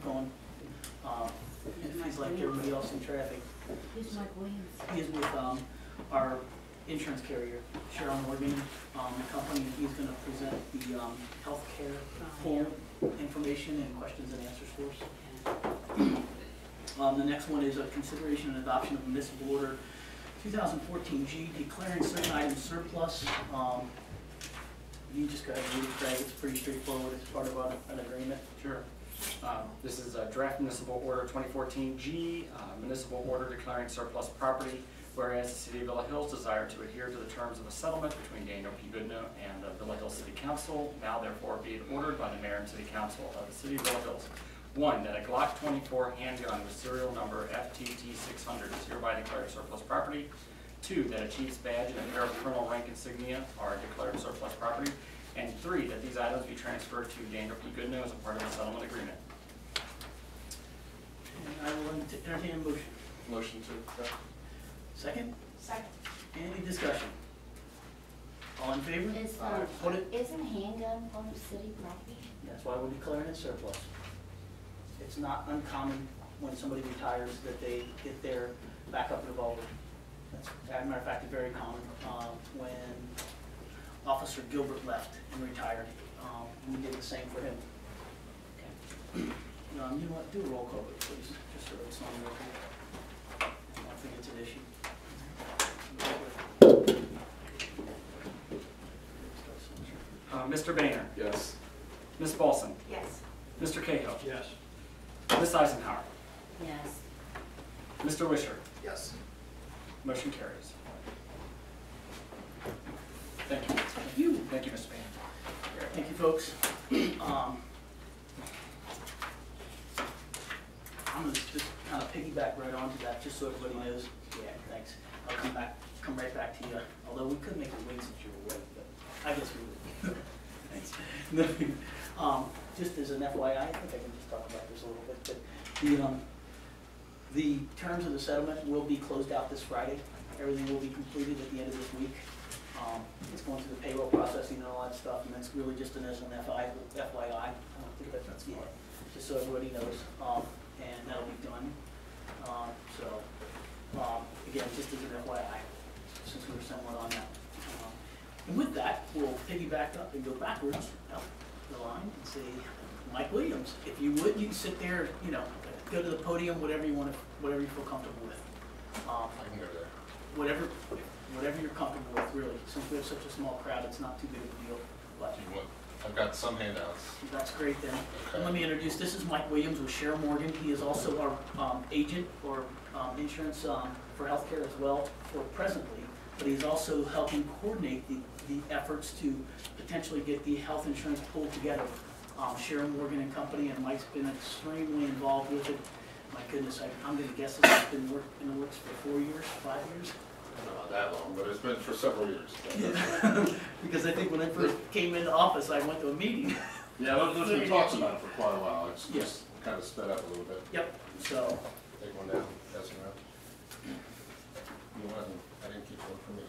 going. If he's like everybody else in traffic. Who's Mike Williams? He is with our insurance carrier, Cheryl Morgan company. He's going to present the healthcare pool information and questions and answers for us. The next one is a consideration and adoption of municipal order 2014G, declaring certain items surplus. You just got to read it, Craig. It's pretty straightforward. It's part of an agreement. Sure. This is a draft municipal order 2014G, municipal order declaring surplus property, whereas the City of Villa Hills desire to adhere to the terms of a settlement between Daniel P. Goodnow and the Villa Hills City Council. Now therefore be it ordered by the Mayor and City Council of the City of Villa Hills. 1, that a Glock 24 handgun with serial number FTT600 is hereby declared surplus property. 2, that a chief's badge and a pair of colonel rank insignia are declared surplus property. And 3, that these items be transferred to Daniel P. Goodnow as a part of the settlement agreement. And I will entertain a motion. Motion to accept. Second? Second. Any discussion? All in favor? Isn't a handgun part of city property? That's why we're declaring it surplus. It's not uncommon when somebody retires that they get their backup revolver. That's, as a matter of fact, it's very common. When Officer Gilbert left and retired, we did the same for him. Okay. You know what? Do a roll call, please, just so it's on the record. I don't think it's an issue. Mr. Boehner. Yes. Ms. Balson. Yes. Mr. Cahill. Yes. Ms. Eisenhower. Yes. Mr. Wisher. Yes. Motion carries. Thank you. Thank you. Thank you, Mr. Boehner. Thank you, folks. I'm going to just kind of piggyback right onto that, just so everybody knows. Yeah, thanks. I'll come right back to you. Although we could make it wait since you were awake, but I guess we would. Thanks. No, just as an FYI, I think I can just talk about this a little bit. But the terms of the settlement will be closed out this Friday. Everything will be completed at the end of this week. It's going through the payroll processing and all that stuff, and that's really just an FYI. I don't think that's yeah, just so everybody knows. And that'll be done. Again, just as an FYI, since we were somewhat on that. And with that, we'll piggyback up and go backwards up the line and say, Mike Williams, if you would, you can sit there, you know, go to the podium, whatever you want to, whatever you feel comfortable with. I can go there. Whatever you're comfortable with, really. Since we have such a small crowd, it's not too big of a deal. But I've got some handouts. that's great then. Okay. And let me introduce, this is Mike Williams with Cheryl Morgan. He is also our agent or insurance for healthcare as well for presently, but he's also helping coordinate the efforts to potentially get the health insurance pulled together. Cheryl Morgan and Company, and Mike's been extremely involved with it. My goodness, I'm going to guess this has been in the works for 4 years, 5 years? Not that long, but it's been for several years. Yeah. Because I think when I first came into office, I went to a meeting. Yeah, there's been talks about it for quite a while. It's Yes. just kind of sped up a little bit. Yep, so. Take one down, pass it around. You know what? I didn't keep one for me.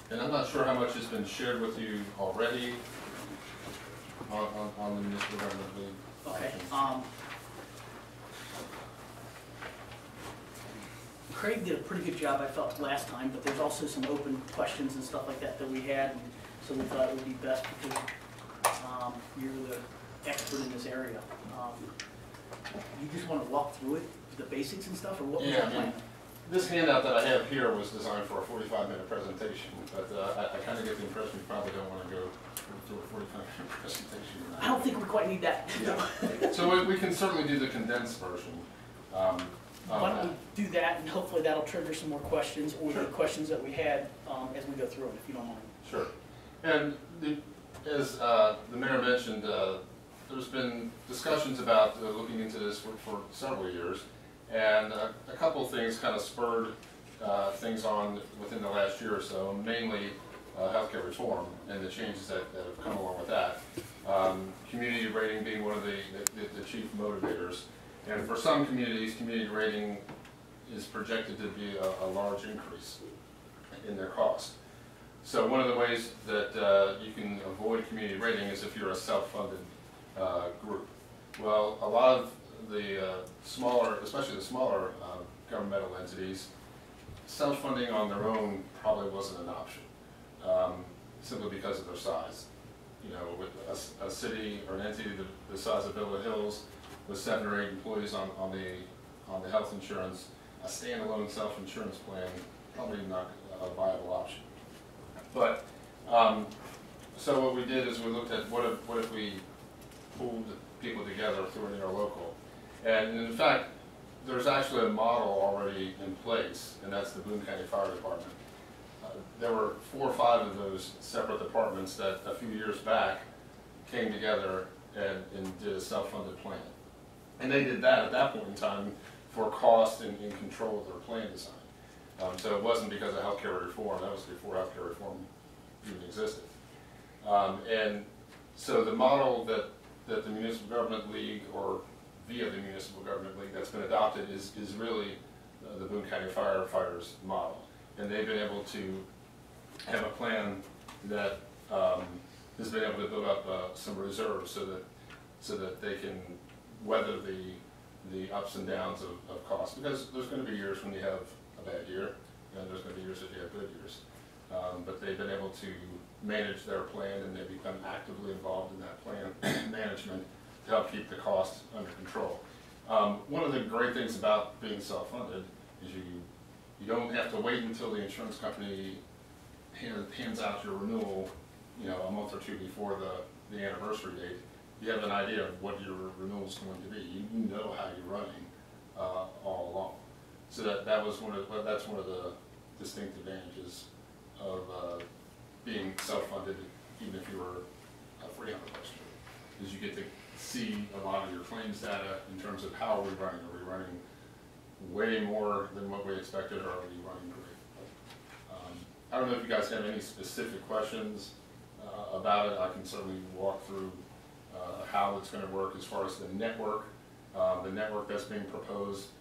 And I'm not sure how much has been shared with you already on the municipal government league. Okay. Craig did a pretty good job, I felt, last time, but there's also some open questions and stuff like that that we had, and so we thought it would be best because you're the expert in this area. You just want to walk through it, the basics and stuff, or what was Yeah, your I mean, plan? this handout that I have here was designed for a 45-minute presentation, but I kind of get the impression you probably don't want to go through a 45-minute presentation. I don't think we quite need that. Yeah. So we can certainly do the condensed version. Why don't we do that, and hopefully that'll trigger some more questions, or the questions that we had as we go through it, if you don't mind. Sure. And as the mayor mentioned, there's been discussions about looking into this for several years, and a couple of things kind of spurred things on within the last year or so, mainly healthcare reform and the changes that have come along with that. Community rating being one of the chief motivators. And for some communities, community rating is projected to be a large increase in their cost. So one of the ways that you can avoid community rating is if you're a self-funded group. Well, a lot of the smaller, especially the smaller governmental entities, self-funding on their own probably wasn't an option, simply because of their size. You know, with a city or an entity the size of Villa Hills, with 7 or 8 employees on the health insurance, a standalone self-insurance plan probably not a viable option. But so what we did is we looked at what if we pulled people together through an interlocal, and in fact, there's actually a model already in place, and that's the Boone County Fire Department. There were 4 or 5 of those separate departments that a few years back came together and did a self-funded plan. And they did that at that point in time for cost and in control of their plan design. So it wasn't because of healthcare reform, that was before healthcare reform even existed. And so the model that the Municipal Government League, or via the Municipal Government League, that's been adopted is really the Boone County Firefighters model. And they've been able to have a plan that has been able to build up some reserves so that they can weather the ups and downs of cost. Because there's going to be years when you have a bad year, and there's going to be years that you have good years. But they've been able to manage their plan, and they've become actively involved in that plan management to help keep the costs under control. One of the great things about being self-funded is you don't have to wait until the insurance company hands out your renewal, you know, a month or 2 before the anniversary date. You have an idea of what your renewal is going to be. You know how you're running all along. So that's one of the distinct advantages of being self-funded, even if you were a 300 person, is you get to see a lot of your claims data in terms of how are we running. Are we running way more than what we expected, or are we running great? I don't know if you guys have any specific questions about it. I can certainly walk through how it's going to work as far as the network that's being proposed.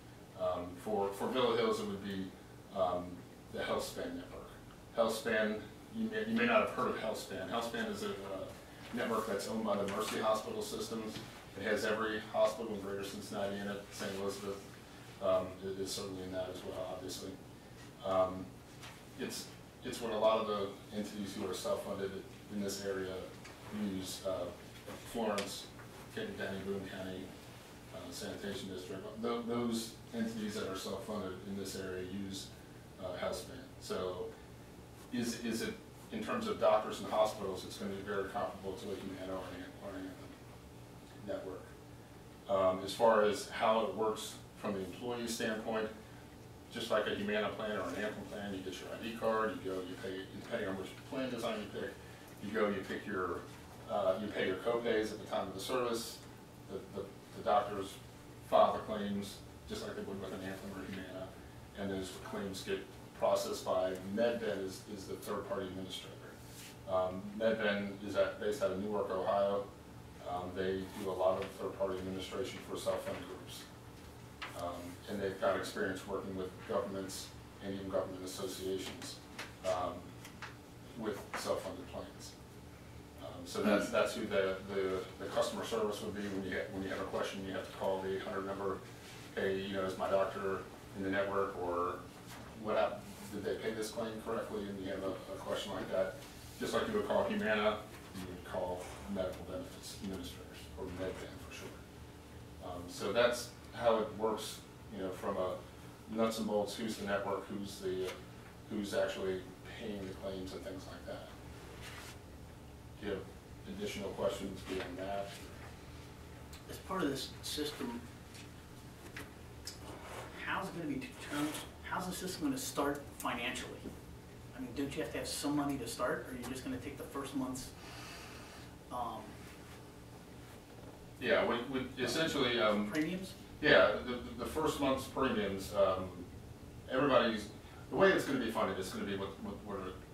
For Villa Hills, it would be the HealthSpan network. HealthSpan, you may not have heard of HealthSpan. HealthSpan is a network that's owned by the Mercy Hospital systems. It has every hospital in Greater Cincinnati in it. St. Elizabeth is certainly in that as well, obviously. It's what a lot of the entities who are self-funded in this area use. Florence, Kenton County, Boone County, Sanitation District, those entities that are self-funded in this area use HealthSpan. So is it, in terms of doctors and hospitals, it's going to be very comparable to a Humana or an network. As far as how it works from the employee standpoint, just like a Humana plan or an Anthem plan, you get your ID card, you go, you pay, depending on which plan design you pick, you go, you pick your, you pay your co-pays at the time of the service, the doctors file the claims just like they would with an Anthem or Humana, and those claims get processed by MedBen is the third-party administrator. MedBen is based out of Newark, Ohio. They do a lot of third-party administration for self-funded groups. And they've got experience working with governments and even government associations with self-funded plans. So that's who the customer service would be when you have a question. You have to call the 800 number. Hey, you know, is my doctor in the network, or what happened? Did they pay this claim correctly? And you have a question like that. Just like you would call Humana, you would call medical benefits administrators, or MedBan for sure. So that's how it works. You know, from a nuts and bolts, who's the network, who's actually paying the claims and things like that. Do you have additional questions beyond that? As part of this system, how's it going to be determined? How's the system going to start financially? I mean, don't you have to have some money to start, or are you just going to take the first month's? Yeah, we essentially premiums? Yeah, the first month's premiums. The way it's going to be funded is going to be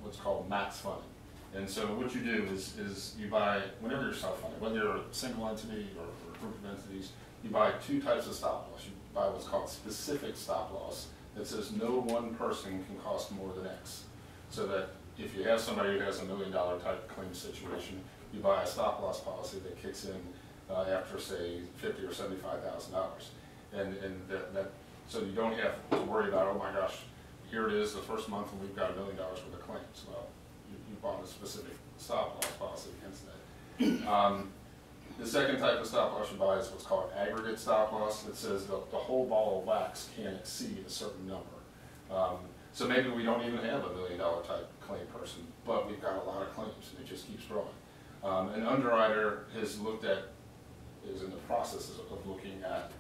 what's called max funding. And so what you do is you buy, whenever you're self-funded, whether you're a single entity or a group of entities, you buy 2 types of stop loss. You buy what's called specific stop loss. That says no one person can cost more than X. So that if you have somebody who has $1 million type claim situation, you buy a stop loss policy that kicks in after, say, $50,000 or $75,000. And that so you don't have to worry about, oh my gosh, here it is the first month and we've got $1 million worth of claims. Well, you bought a specific stop loss policy against that. The second type of stop loss you buy is what's called aggregate stop loss. That says the whole ball of wax can't exceed a certain number. So maybe we don't even have $1 million type claim person, but we've got a lot of claims and it just keeps growing. An underwriter is in the process of looking at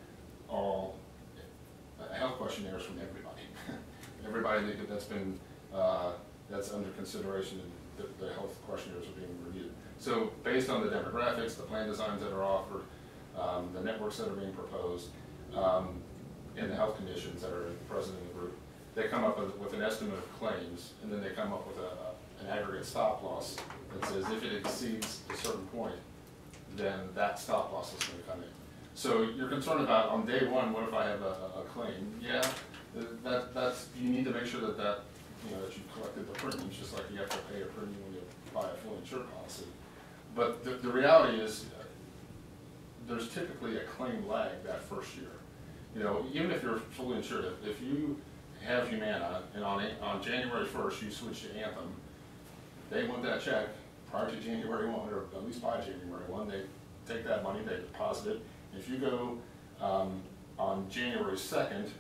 all health questionnaires from everybody. Everybody that's under consideration, and the health questionnaires are being reviewed. So based on the demographics, the plan designs that are offered, the networks that are being proposed, and the health conditions that are present in the group, they come up with an estimate of claims, and then they come up with an aggregate stop loss that says if it exceeds a certain point, then that stop loss is going to come in. So you're concerned about on day one, what if I have a claim? Yeah, that's you need to make sure that you've collected the premiums, just like you have to pay a premium when you buy a full insured policy. But the reality is, there's typically a claim lag that first year. Even if you're fully insured, if you have Humana and on January 1st you switch to Anthem, they want that check prior to January 1, or at least by January 1. They take that money, they deposit it. If you go on January 2nd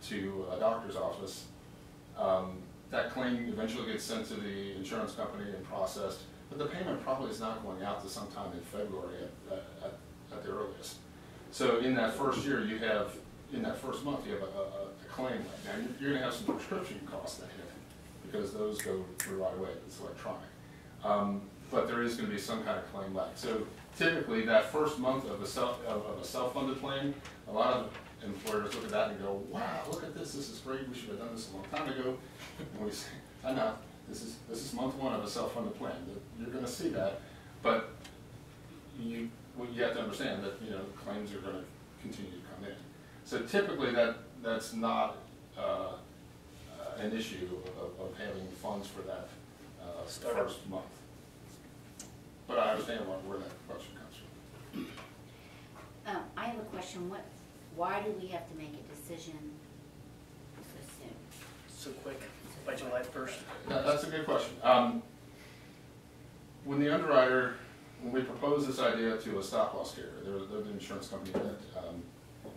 to a doctor's office, that claim eventually gets sent to the insurance company and processed, but the payment probably is not going out to sometime in February at the earliest. So in that first year, in that first month, you have a claim. Now you're going to have some prescription costs that hit, because those go through right away. It's electronic. But there is going to be some kind of claim lag. So typically, that first month of a self-funded claim, a lot of employers look at that and go, wow, look at this, this is great, we should have done this a long time ago. And we say, I know, this is month one of a self-funded plan. You're going to see that, but you have to understand that claims are going to continue to come in. So typically, that's not an issue of having funds for that first month. But I understand where that question comes from. I have a question. Why do we have to make a decision so soon? So quick, by July 1st. That's a good question. When we propose this idea to a stop loss carrier, there's an insurance company that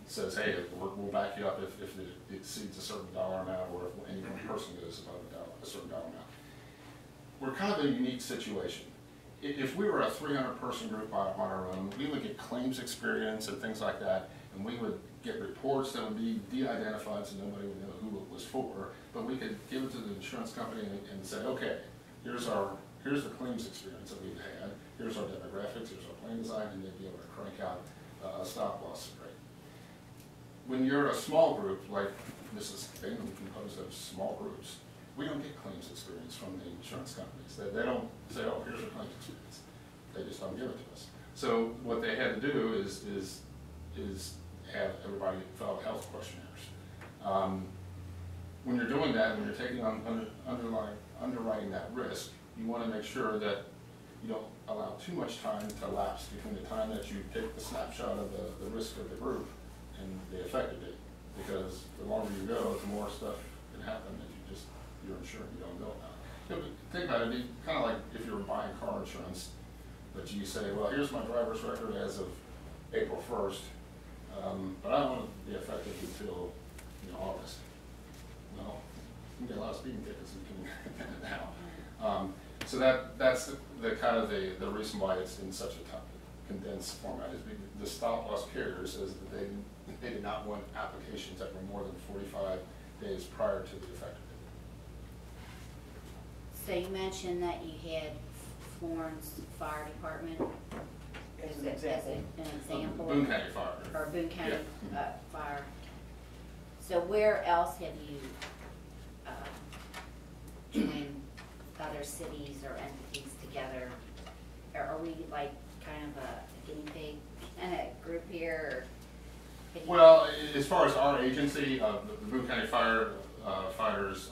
says, hey, we'll back you up if it exceeds a certain dollar amount, or if any one person goes above a certain dollar amount. We're kind of in a unique situation. If we were a 300-person group on our own, we would get claims experience and things like that, and we would get reports that would be de-identified, so nobody would know who it was for, but we could give it to the insurance company and say, okay, here's the claims experience that we've had, here's our demographics, here's our plan design, and they'd be able to crank out a stop loss rate. When you're a small group, like this is mainly composed of small groups, we don't get claims experience from the insurance companies. They don't say, oh, here's our claims experience. They just don't give it to us. So what they had to do is have everybody fill out health questionnaires. When you're doing that, when you're taking on underwriting that risk, you want to make sure that you don't allow too much time to lapse between the time that you take the snapshot of the risk of the group and the effective date. Because the longer you go, the more stuff can happen that you're insured, you don't know about. Think about it, it'd be kind of like if you were buying car insurance, but you say, well, here's my driver's record as of April 1st, but I don't want to be effective until August. Well, you can get a lot of speeding tickets and you can get it now. So that's the kind of the reason why it's in such a condensed format. Is the stop loss carrier says that they did not want applications that were more than 45 days prior to the effective date. So you mentioned that you had Florence Fire Department As an example. An example. Boone County Fire. Or Boone County Yeah. Fire. So where else have you joined other cities or entities together? Or are we like kind of a guinea pig group here? Well, as far as our agency, the Boone County Fighters,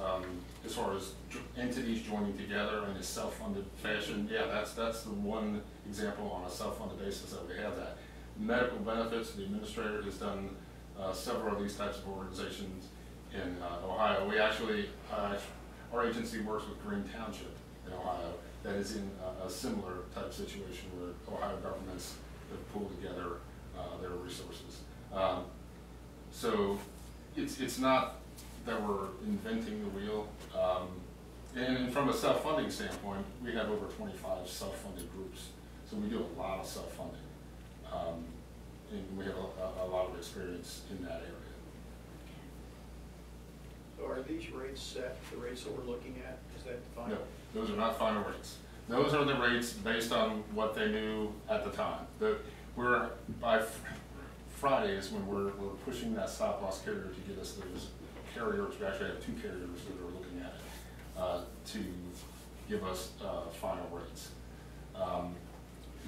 as far as entities joining together in a self-funded fashion, yeah, that's the one example on a self-funded basis that we have that. Medical benefits, the administrator has done several of these types of organizations in Ohio. We actually, our agency works with Green Township in Ohio that is in a similar type situation where Ohio governments have pulled together their resources. So it's not that we're inventing the wheel. And from a self-funding standpoint, we have over 25 self-funded groups. So we do a lot of self-funding. And we have a lot of experience in that area. So are these rates set, the rates that we're looking at, is that defined? No, those are not final rates. Those are the rates based on what they knew at the time. We're by Fridays when we're pushing that stop loss carrier to get us those carriers. We actually have 2 carriers that are looking at it to give us final rates.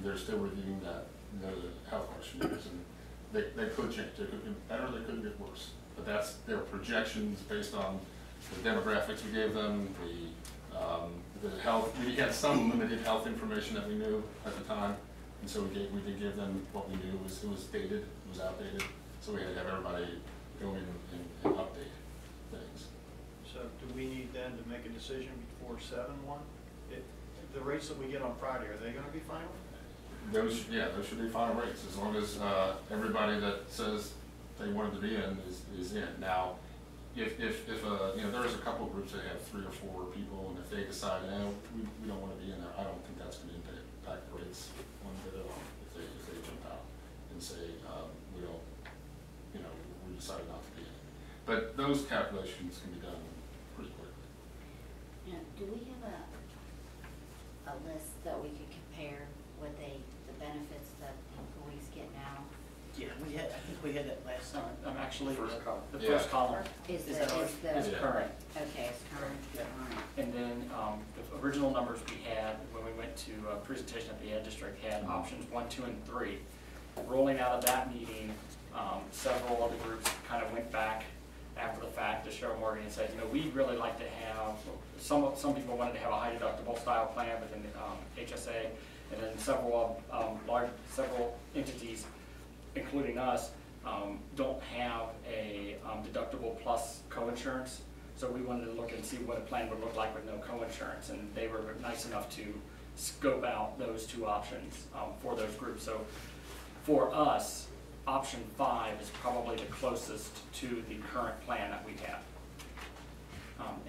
They're still reviewing the health questionnaires, and they could change. They could get better, they could get worse. But that's their projections based on the demographics we gave them, the health. We had some limited health information that we knew at the time, and so we did give them what we knew. It was dated, it was outdated, so we had to have everybody go in and update things. So do we need then to make a decision before 7/1? The rates that we get on Friday, are they gonna be final? Those should be final rates, as long as everybody that says they wanted to be in is in. Now, if there's a couple of groups that have 3 or 4 people, and if they decide, we don't want to be in there, I don't think that's going to impact the rates one bit at all. If they jump out and say we decided not to be in. But those calculations can be done pretty quickly. Now, do we have a list that we could compare what the benefits that employees get now? Yeah, I think we had that last time. Actually, First column. the Yeah. first column Is that ours? is current. Okay, it's current, Yeah. all right. And then the original numbers we had when we went to a presentation at the Ed District had options 1, 2, and 3. Rolling out of that meeting, several of the groups kind of went back after the fact to Cheryl Morgan and said, we'd really like to have, some people wanted to have a high deductible style plan within the HSA, and then several entities, including us, don't have a deductible plus coinsurance. So we wanted to look and see what a plan would look like with no coinsurance, and they were nice enough to scope out those 2 options for those groups. So for us, option 5 is probably the closest to the current plan that we have.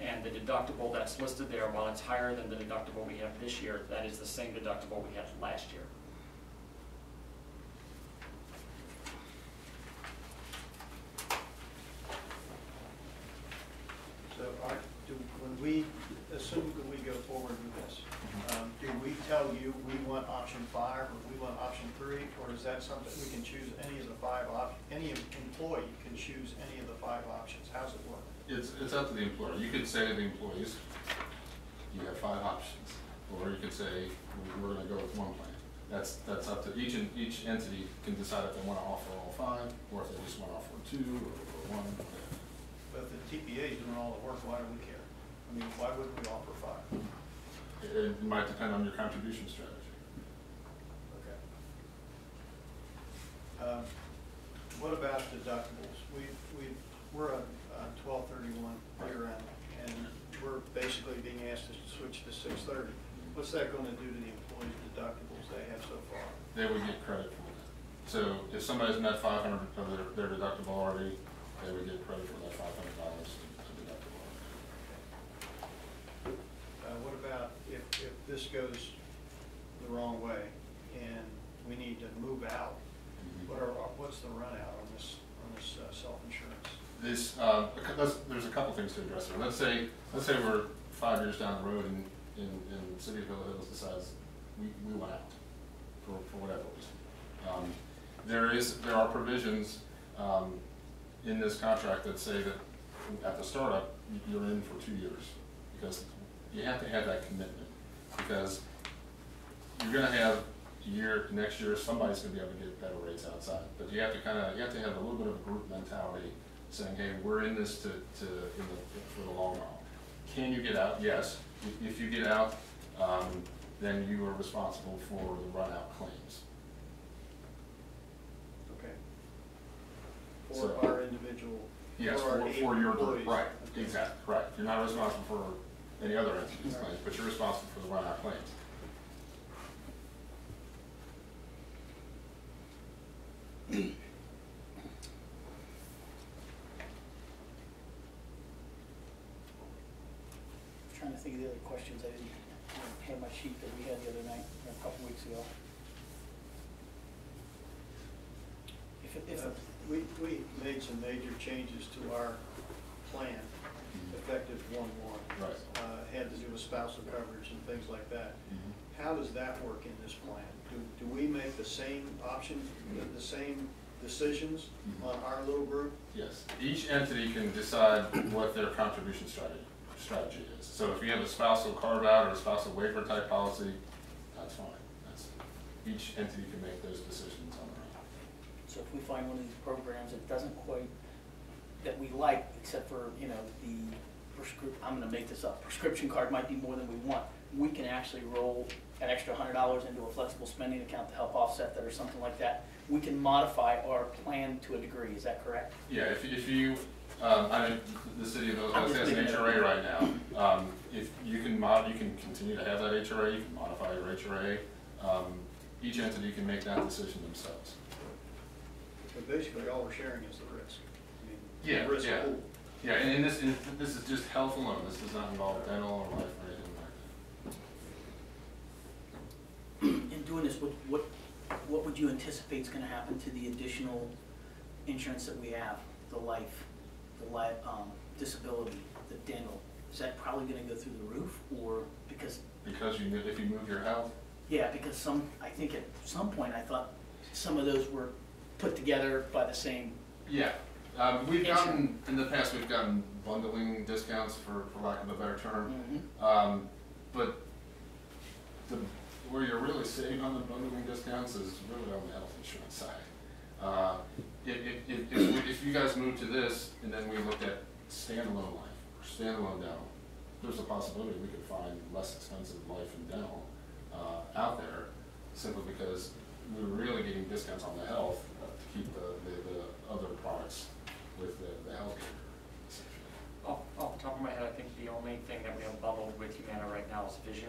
And the deductible that's listed there, while it's higher than the deductible we have this year, that is the same deductible we had last year. So when we assume that we go forward with this, do we tell you we want option 5 or we want option 3, or is that something we can choose any of the 5 options? Any employee can choose any of the 5 options. How's it work? It's up to the employer. You could say to the employees, you have 5 options, or you could say we're going to go with one plan. That's up to each entity can decide if they want to offer all 5, or if they just want to offer 2 or 1. But if the TPA is doing all the work, why do we care? I mean, why wouldn't we offer 5? It might depend on your contribution strategy. Okay. What about deductibles? We're on 12/31 year end, and we're basically being asked to switch to 6/30. What's that going to do to the employees' deductibles they have so far? They would get credit for that. So if somebody's met 500 of their deductible already, they would get credit for that $500 of deductible. What about if this goes the wrong way and we need to move out? What's the run out on this self-insurance? There's a couple things to address there. Let's say we're 5 years down the road and the city of Villa Hills decides we want out for whatever reason. There are provisions in this contract that say that at the startup you're in for 2 years, because you have to have that commitment, because you're going to have next year, somebody's gonna be able to get better rates outside. But you have to have a little bit of a group mentality, saying, hey, we're in this for the long haul. Can you get out? Yes. If you get out, then you are responsible for the run-out claims. Okay. So- For our individual. Yes, our for your group, employees. right, exactly, right. You're not responsible for any other entity's claims, but you're responsible for the run-out claims. Trying to think of the other questions. I didn't have my sheet that we had the other night, or a couple weeks ago. If We made some major changes to our plan, effective 1/1. Right. Had to do with spousal coverage and things like that. Mhm. How does that work in this plan? Do we make the same option, the same decisions on our little group? Yes, each entity can decide what their contribution strategy is. So if you have a spousal carve-out or a spousal waiver type policy, that's fine. Each entity can make those decisions on their own. So if we find one of these programs that doesn't quite, that we like, except for, you know, the I'm gonna make this up, prescription card might be more than we want, we can actually roll an extra $100 into a flexible spending account to help offset that or something like that. We can modify our plan to a degree, is that correct? Yeah, if you, I mean, the city of Illinois has an HRA right now. If you can continue to have that HRA, you can modify your HRA. Each entity can make that decision themselves. But basically, all we're sharing is the risk. I mean, Yeah, the risk yeah. pool. Yeah, and this is just health alone. This does not involve dental or life or anything like that. In doing this, what would you anticipate is gonna happen to the additional insurance that we have? The life, disability, the dental? Is that probably gonna go through the roof, or because? Because if you move your health. Yeah, because I think at some point I thought some of those were put together by the same. Yeah, in the past we've gotten bundling discounts for lack of a better term. Mm-hmm. But where you're really saving on the bundling discounts is really on the health insurance side. If you guys move to this and then we looked at standalone life or standalone dental, there's a possibility we could find less expensive life and dental out there, simply because we're really getting discounts on the health to keep the other products with the health care. Off the top of my head, I think the only thing that we have bundled with Humana right now is vision,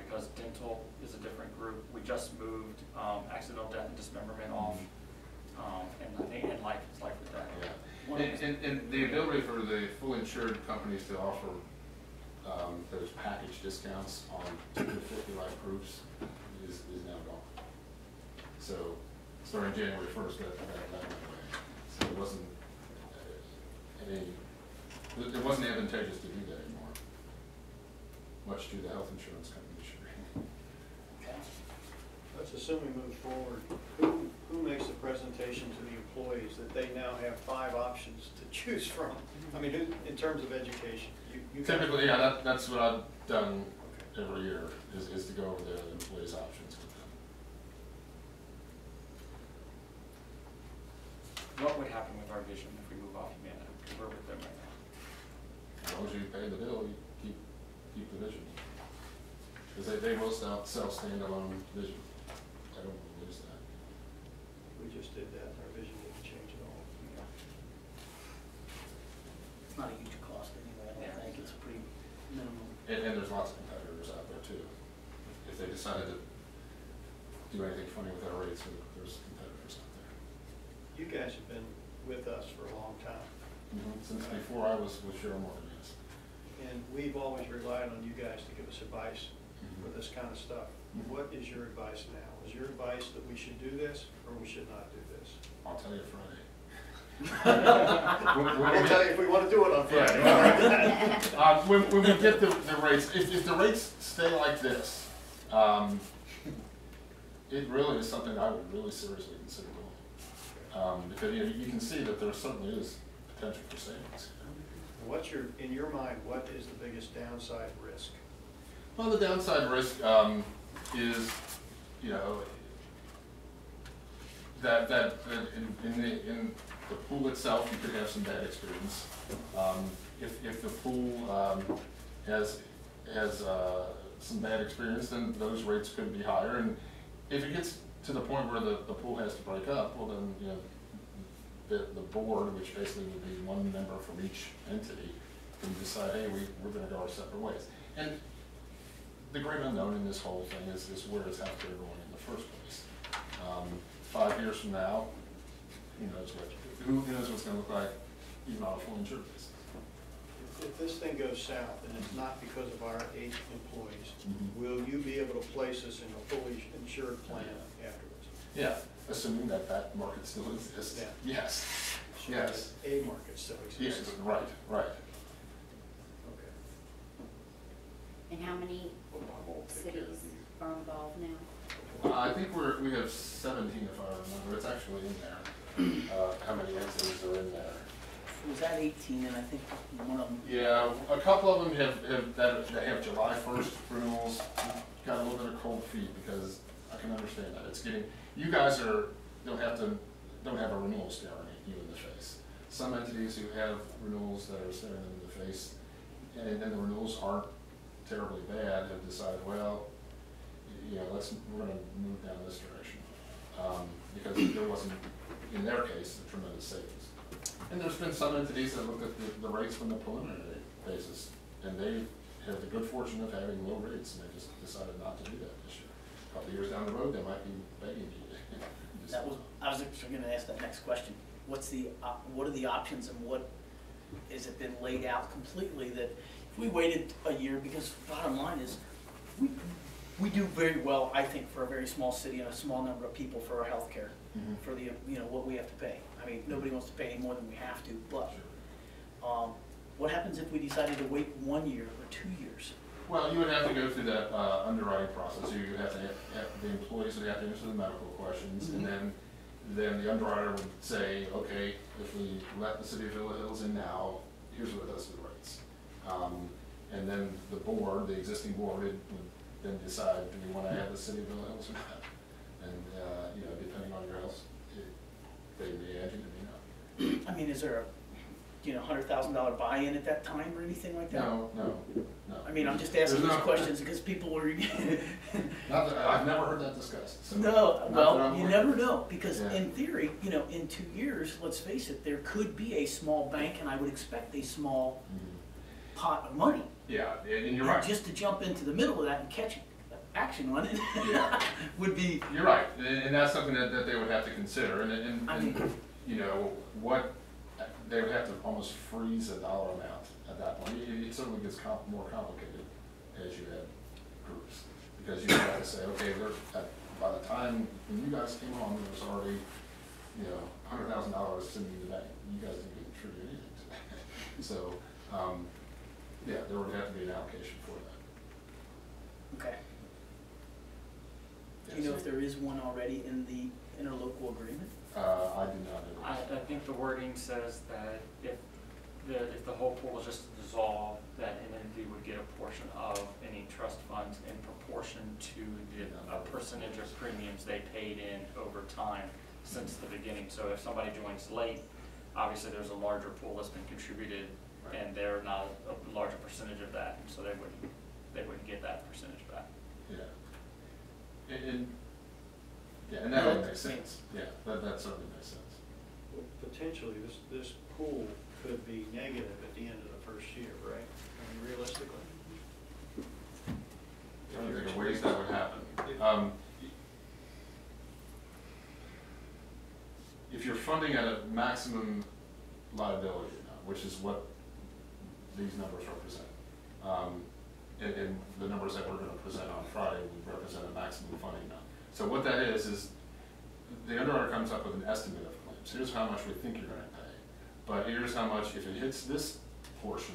because dental is a different group. We just moved accidental death and dismemberment off, and life is like with that. Yeah. And the ability for the full insured companies to offer those package discounts on 2 to 50 life groups is now gone. So starting January 1st, that went away. So it wasn't advantageous to do that anymore, much to the health insurance company chagrin. Okay. Let's assume we move forward. Who makes the presentation to the employees that they now have 5 options to choose from? I mean, in terms of education. You Typically, yeah, that's what I've done every year, is to go over the employees' options with them. What would happen with our vision if we move off Humana? Because we're with them right now. As long as you pay the bill, you keep the vision. Because they will sell standalone vision. I don't want to lose that. We just did that, our vision didn't change at all. It's not a huge cost anyway, I don't think, it's pretty minimum. And there's lots of competitors out there too. If they decided to do anything funny with our rates, there's competitors out there. You guys have been with us for a long time. Since before I was with Cheryl Morgan, yes. And we've always relied on you guys to give us advice for this kind of stuff. What is your advice now? Is your advice that we should do this or we should not do this? I'll tell you Friday. We'll tell you if we want to do it on Friday. Yeah. When we get the rates, if the rates stay like this, it really is something I would really seriously consider doing. Because you can see that there certainly is potential for savings. In your mind, what is the biggest downside risk? Well, the downside risk is, in the pool itself, you could have some bad experience. If the pool has some bad experience, then those rates could be higher. And if it gets to the point where the pool has to break up, well then, you know, the board, which basically would be one member from each entity, can decide, hey, we're gonna go our separate ways. And the great unknown in this whole thing is where is healthcare going in the first place. 5 years from now, who knows what's gonna look like even on a full insured basis. If this thing goes south and it's not because of our 8 employees, Mm-hmm. will you be able to place us in a fully insured plan afterwards? Yeah, assuming that market still exists. Yeah. Yes. So Yes. A market still Yes, exists. right. Okay. And how many cities are involved now? I think we have 17 if I remember. It's actually in there. How many entities are in there? It was at 18, and I think one of them. Yeah, a couple of them have July 1st renewals. Got a little bit of cold feet because I can understand that. It's getting, you guys don't have a renewal staring you in the face. Some entities who have renewals that are staring them in the face, and then the renewals aren't terribly bad, have decided, well, we're gonna move down this direction. Because there wasn't, in their case, a tremendous savings. And there's been some entities that looked at the rates from the preliminary basis, and they had the good fortune of having low rates, and they just decided not to do that this year. A couple of years down the road, they might be begging you. I was actually gonna ask that next question. What are the options, and what, has it been laid out completely that if we waited a year, because bottom line is, we do very well, I think, for a very small city and a small number of people for our health care, for the, what we have to pay. I mean, nobody wants to pay any more than we have to, but, what happens if we decided to wait 1 year or 2 years? Well, you would have to go through that underwriting process. You would have to have the employees would have to answer the medical questions, and then the underwriter would say, okay, if we let the city of Villa Hills in now, here's what it does to the rates. And then the board, the existing board, would then decide, do we want to have the city of Villa Hills or not? And depending on your health, they may add you, they may not. I mean, is there a, $100,000 buy-in at that time or anything like that? No. I mean, I'm just asking these questions because people were. Not that, I've never heard that discussed. So No, well, you aware. never know, because Yeah. in theory, in 2 years, let's face it, there could be a small bank, and I would expect a small pot of money. Yeah, and you're And right. just to jump into the middle of that and catch action on it Yeah. would be. You're right, and that's something that they would have to consider, I mean, what, they would have to almost freeze a dollar amount at that point. It certainly gets more complicated as you add groups, because you have to say, okay, by the time when you guys came on, there was already, $100,000 sitting in the bank. You guys didn't contribute anything to that. So, there would have to be an allocation for that. okay. Do you know if there is one already in the interlocal agreement? I do not know. I think the wording says that if the whole pool was just to dissolve, that an entity would get a portion of any trust funds in proportion to the percentage of premiums they paid in over time since the beginning. So if somebody joins late, obviously there's a larger pool that's been contributed, and they're not a larger percentage of that, and so they wouldn't get that percentage back. Yeah. And that would make sense. Yeah, that certainly makes sense. Well, potentially, this pool could be negative at the end of the first year, right? I mean, realistically. I don't think of ways that would happen. If you're funding at a maximum liability amount, which is what these numbers represent, and the numbers that we're going to present on Friday would represent a maximum funding amount. So what that is the underwriter comes up with an estimate of claims. Here's how much we think you're going to pay, but here's how much, if it hits this portion,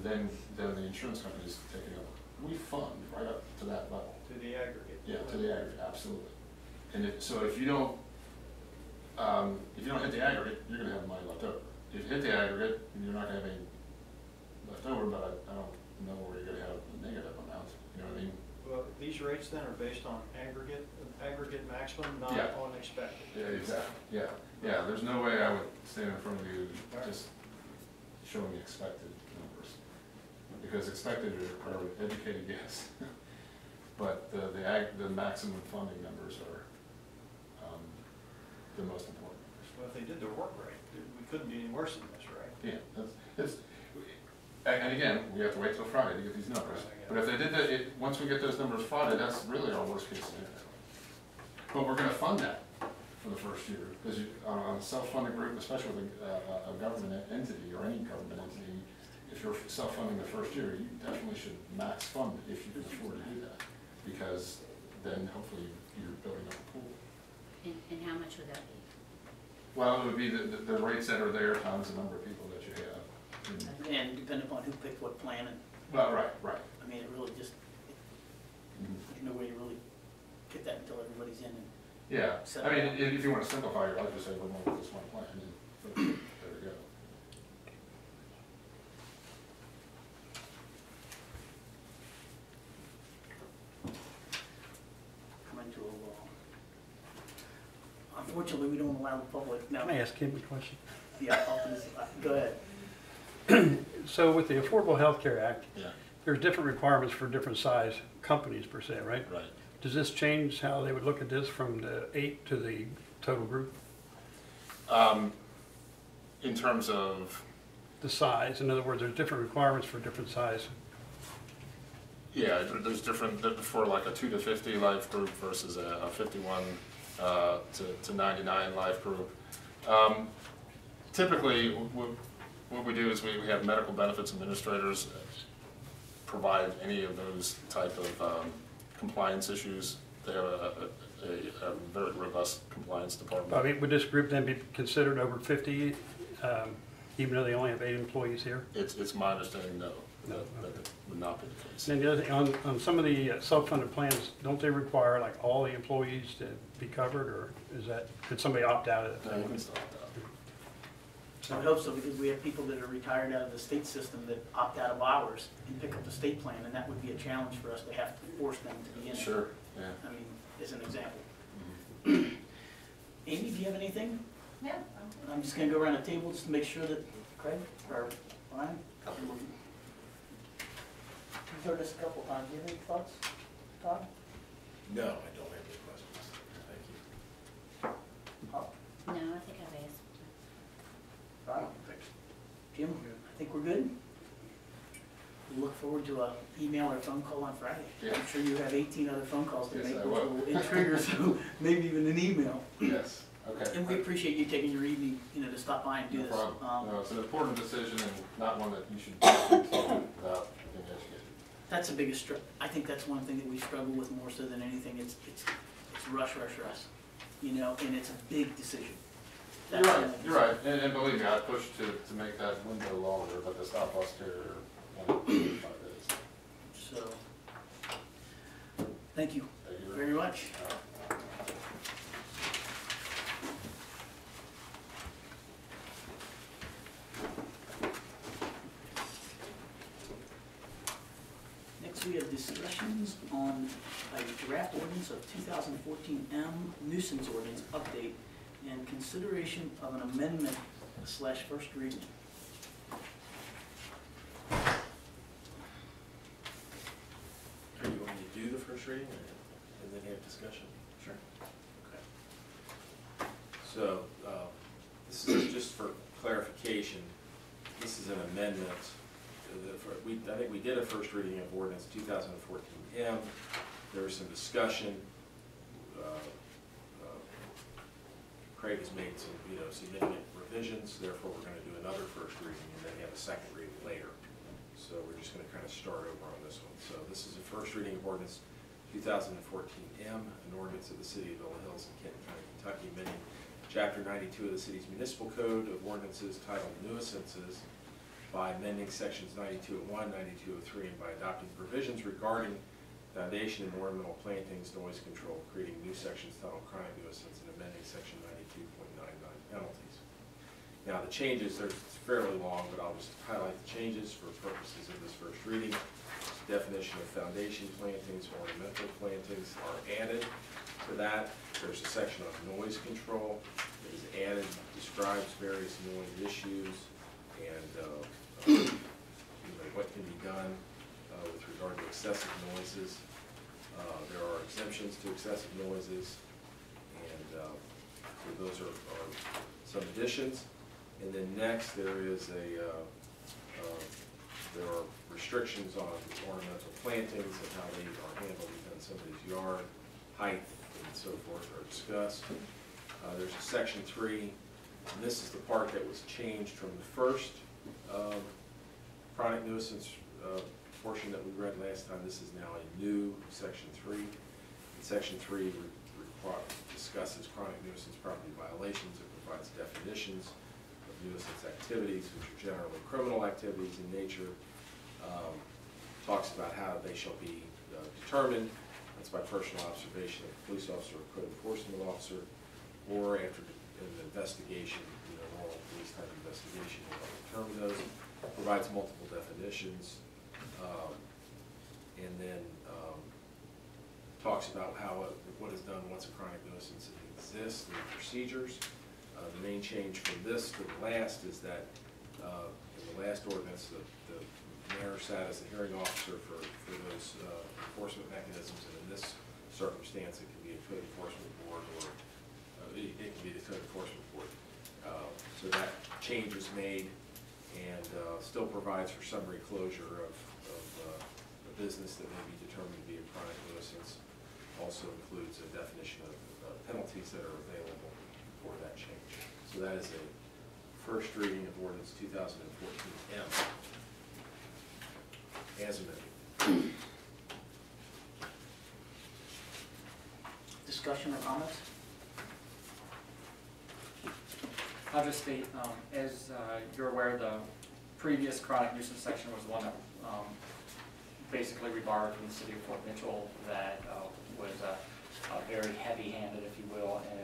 then the insurance company's taking over. We fund right up to that level. To the aggregate. Yeah, to the aggregate, absolutely. And so if you don't hit the aggregate, you're going to have money left over. If you hit the aggregate, you're not going to have any left over, but I don't know where you're going to have a negative amount. You know what I mean? Well, these rates then are based on aggregate aggregate maximum, not Yeah. on expected. Yeah, exactly, yeah. Yeah, there's no way I would stand in front of you just showing expected numbers. Because expected are an educated guess. But the maximum funding numbers are the most important numbers. Well, if they did their work right, we couldn't be any worse than this, right? Yeah, and again, we have to wait till Friday to get these numbers. But if they did that, once we get those numbers Friday, that's really our worst case scenario. But we're gonna fund that for the first year, because on a self-funding group, especially with a government entity or any government entity, if you're self-funding the first year, you definitely should max fund it if you can afford to do that. Because then hopefully you're building up a pool. And how much would that be? Well, it would be the rates that are there times the number of people that you have. And depending upon who picked what plan, and, Well, right. I mean, it really just, there's no way to really get that until everybody's in. And Yeah, set I mean, it up. if you want to simplify your life, just say, we're going with this one plan, and there we go. Come into a law. Unfortunately, we don't allow the public, now, Can I ask him a question? yeah, go ahead. So with the Affordable Health Care Act, Yeah, there's different requirements for different size companies per se, right? right. Does this change how they would look at this from the 8 to the total group? In terms of, The size, in other words, there's different requirements for different size. yeah, there's different, for like a 2 to 50 life group versus a 51 to 99 life group. Typically, what we do is we have medical benefits administrators provide any of those type of compliance issues. They have a very robust compliance department. I mean, would this group then be considered over 50, even though they only have 8 employees here? It's my understanding, no, No, that okay. would not be the case. And then the other thing, on some of the self-funded plans, don't they require like all the employees to be covered, or is that, could somebody opt out of No, you that? can stop that. I would hope so, because we have people that are retired out of the state system that opt out of ours and pick up the state plan, and that would be a challenge for us to have to force them to be in it. Sure, yeah. I mean, as an example. Mhm. Amy, do you have anything? No. I'm just gonna go around the table just to make sure that Craig, or Brian, you've heard this a couple times, do you have any thoughts, Todd? No, I don't have any questions. Thank you. Bob? No, I think I've asked. Brian? Jim, I think we're good. We look forward to a email or phone call on Friday. Yeah. I'm sure you have 18 other phone calls to Yes, make, I which will. will trigger, so maybe even an email. Yes, okay. And we appreciate you taking your evening, to stop by and do No this. problem. No, it's an important decision and not one that you should do without being educated. That's the biggest, I think that's one thing that we struggle with more so than anything. It's rush, and it's a big decision. You're right, and believe me, I pushed to make that window longer, but the stop loss carrier wanted 5 days. So, thank you Thank you very much. Next, we have discussions on a draft ordinance of 2014 M nuisance ordinance update and consideration of an amendment / first reading. Are you going to do the first reading and then have discussion? Sure. Okay. So, this is just for clarification. This is an amendment. I think we did a first reading of ordinance 2014 M. There was some discussion. Craig has made some, significant revisions. Therefore, we're going to do another first reading and then have a second reading later. So we're just going to kind of start over on this one. So this is a first reading of ordinance 2014 M, an ordinance of the City of Villa Hills in Kenton County, Kentucky, amending Chapter 92 of the city's municipal code of ordinances titled nuisances by amending sections 9201, 9203, and by adopting provisions regarding foundation and ornamental plantings, noise control, creating new sections titled crime nuisance, and amending section 92.99 penalties. Now the changes, it's fairly long, but I'll just highlight the changes for purposes of this first reading. definition of foundation plantings, ornamental plantings are added to that. There's a section on noise control that is added, describes various noise issues and what can be done with regard to excessive noises. There are exemptions to excessive noises, and so those are some additions. And then next there is there are restrictions on ornamental plantings and how they are handled within somebody's yard, height and so forth are discussed. There's a section 3, and this is the part that was changed from the first chronic nuisance portion that we read last time. This is now a new section 3. And section 3 discusses chronic nuisance property violations. It provides definitions of nuisance activities, which are generally criminal activities in nature. Talks about how they shall be determined. That's by personal observation of a police officer or code enforcement officer, or after an investigation, normal police type investigation, will determine those. Provides multiple definitions, and then talks about what is done once a chronic nuisance exists, and procedures. The main change from this to the last is that in the last ordinance, the mayor sat as the hearing officer for those enforcement mechanisms, and in this circumstance, it can be a code enforcement board, or it can be the code enforcement board. So that change was made, and still provides for summary closure of a business that may be determined to be a chronic nuisance. Also includes a definition of penalties that are available for that change. So that is a first reading of ordinance 2014 M as amended. Discussion or comments? I'll just state, as you're aware, the previous chronic nuisance section was one that basically we borrowed from the city of Fort Mitchell, that was very heavy-handed, if you will, in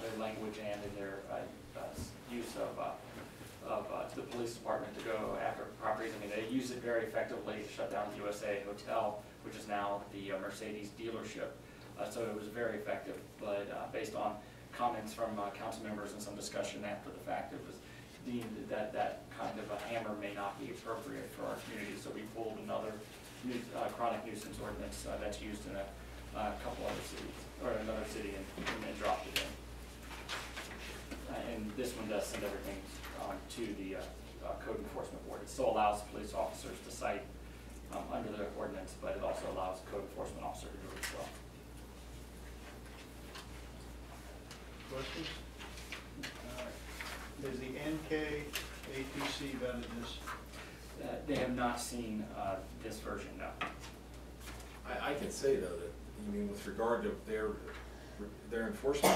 their language and in their use of the police department to go after properties. I mean, they used it very effectively to shut down the USA Hotel, which is now the Mercedes dealership. So it was very effective, but based on comments from council members and some discussion after the fact, it was deemed that that kind of a hammer may not be appropriate for our community. So we pulled another chronic nuisance ordinance that's used in a couple other cities, or another city, and dropped it in. And this one does send everything to the code enforcement board. It still allows police officers to cite under the ordinance, but it also allows the code enforcement officer to do it as well. Questions? All right. Has the NKAPC vetted this? They have not seen this version, no. I can say though that, you mean with regard to their enforcement,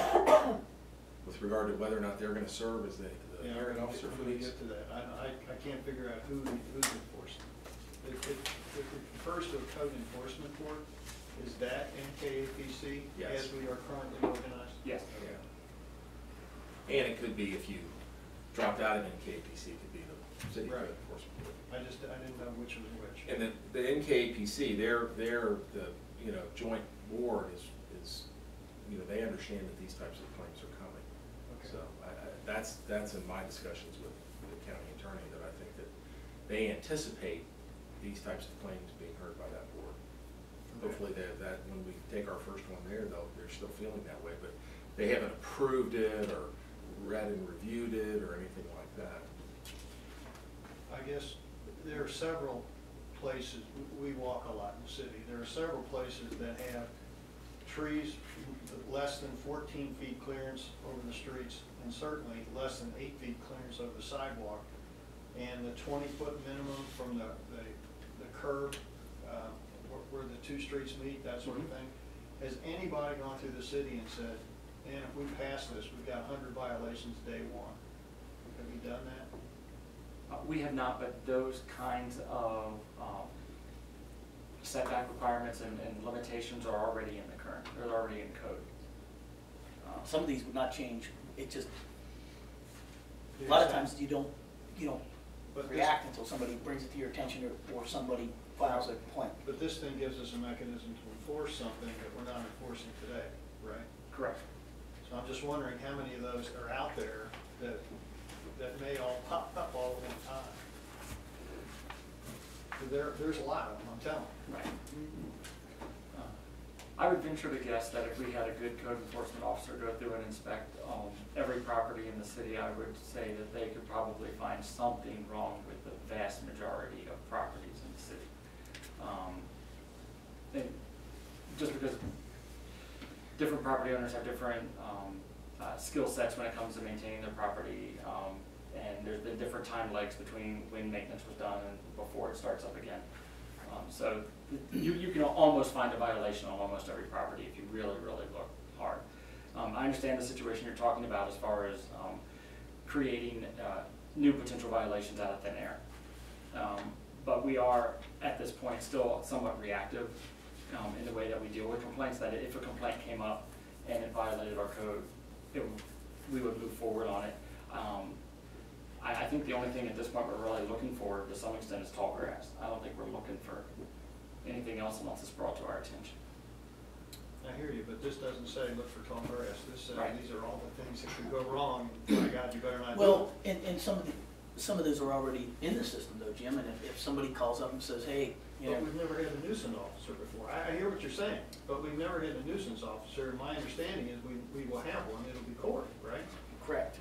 with regard to whether or not they're going to serve as the hearing officer for When we these? get to that, I can't figure out who's enforcing. It refers to a code enforcement board. Is that NKAPC Yes. as we are currently organized? Yes. Yeah. And it could be, if you dropped out of NKPC, it could be the city code Right. enforcement board. I didn't know which was which. And the NKPC, they're the joint board is they understand that these types of claims are coming. Okay. So that's in my discussions with the county attorney, that I think that they anticipate these types of claims being heard by that board. Okay. Hopefully that when we take our first one there, they're still feeling that way, but they haven't approved it or read and reviewed it or anything like that. I guess there are several places, we walk a lot in the city, there are several places that have trees less than 14 feet clearance over the streets, and certainly less than 8 feet clearance over the sidewalk, and the 20-foot minimum from the curb where the two streets meet, that sort of thing. Has anybody gone through the city and said, man, if we pass this, we've got 100 violations day one? Have you done that? We have not, but those kinds of setback requirements and limitations are already in the current, they're already in code. Some of these would not change. It just, a lot of times you don't But react until somebody brings it to your attention or somebody files a complaint. But this thing gives us a mechanism to enforce something that we're not enforcing today, right? Correct. So I'm just wondering how many of those are out there that may all pop up all at one time. 'Cause there's a lot of them, I'm telling you. Right. I would venture to guess that if we had a good code enforcement officer go through and inspect every property in the city, I would say that they could probably find something wrong with the vast majority of properties in the city. And just because different property owners have different skill sets when it comes to maintaining their property, and there's been different time lags between when maintenance was done and before it starts up again. So you can almost find a violation on almost every property if you really, really look hard. I understand the situation you're talking about as far as creating new potential violations out of thin air. But we are, at this point, still somewhat reactive in the way that we deal with complaints, that if a complaint came up and it violated our code, we would move forward on it. I think the only thing at this point we're really looking for, to some extent, is tall grass. I don't think we're looking for anything else unless it's brought to our attention. I hear you, but this doesn't say look for tall grass. This says Right. these are all the things that could go wrong. My God, you better not do it. Well, and some of those are already in the system though, Jim, and if somebody calls up and says, hey, you But know, we've never had a nuisance officer before. I hear what you're saying, but we've never had a nuisance officer. My understanding is we will have one. It'll be Corey, right? correct.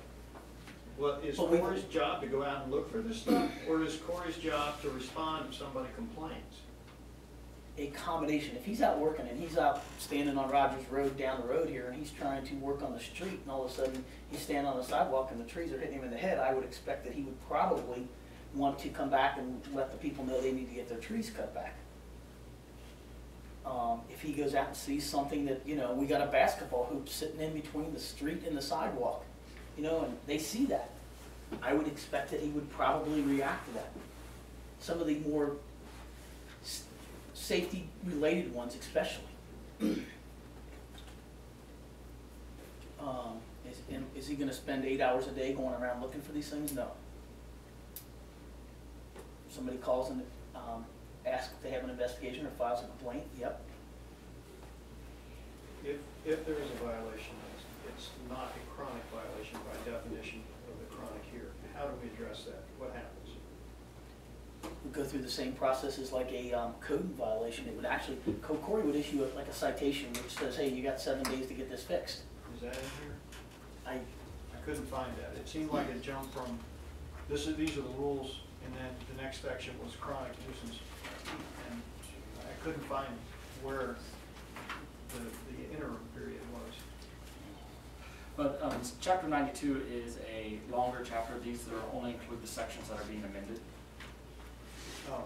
Well, is But we- Corey's job to go out and look for this stuff, or is Corey's job to respond if somebody complains? A combination. If he's out working and he's out standing on Rogers Road down the road here and he's trying to work on the street and all of a sudden he's standing on the sidewalk and the trees are hitting him in the head, I would expect that he would probably want to come back and let the people know they need to get their trees cut back. If he goes out and sees something that, you know, we got a basketball hoop sitting in between the street and the sidewalk, you know, and they see that, I would expect that he would probably react to that. Some of the more safety-related ones especially. Is he gonna spend 8 hours a day going around looking for these things? No. Somebody calls and asks if they have an investigation or files a complaint, yep. If there is a violation, it's not a chronic violation by definition of the chronic here. How do we address that? What happens? We go through the same processes like a code violation. It would actually, Corey would issue like a citation which says, hey, you got 7 days to get this fixed. Is that in here? I Couldn't find that. It seemed like it jumped from, these are the rules, and then the next section was chronic nuisance. And I couldn't find where the interim period was. But chapter 92 is a longer chapter. These are only include the sections that are being amended. Oh,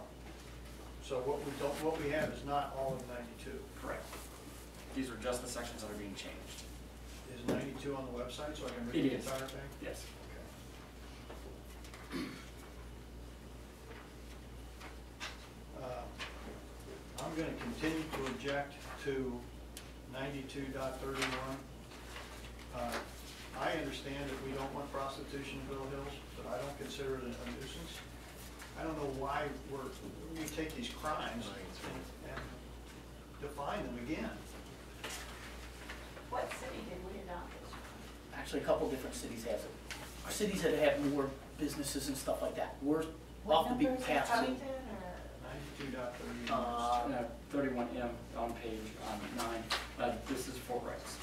so what we have is not all of 92. Correct. These are just the sections that are being changed. Is 92 on the website so I can It read the is. entire thing? Yes. I'm going to continue to object to 92.31. I understand that we don't want prostitution in Bill Hills, but I don't consider it a nuisance. I don't know why we take these crimes and define them again. What city did we adopt this from? actually, a couple different cities has it. Cities that have more businesses and stuff like that. We're What off the beaten number is it, path. Covington, or? 92.31. 31M on page 9. This is for rights.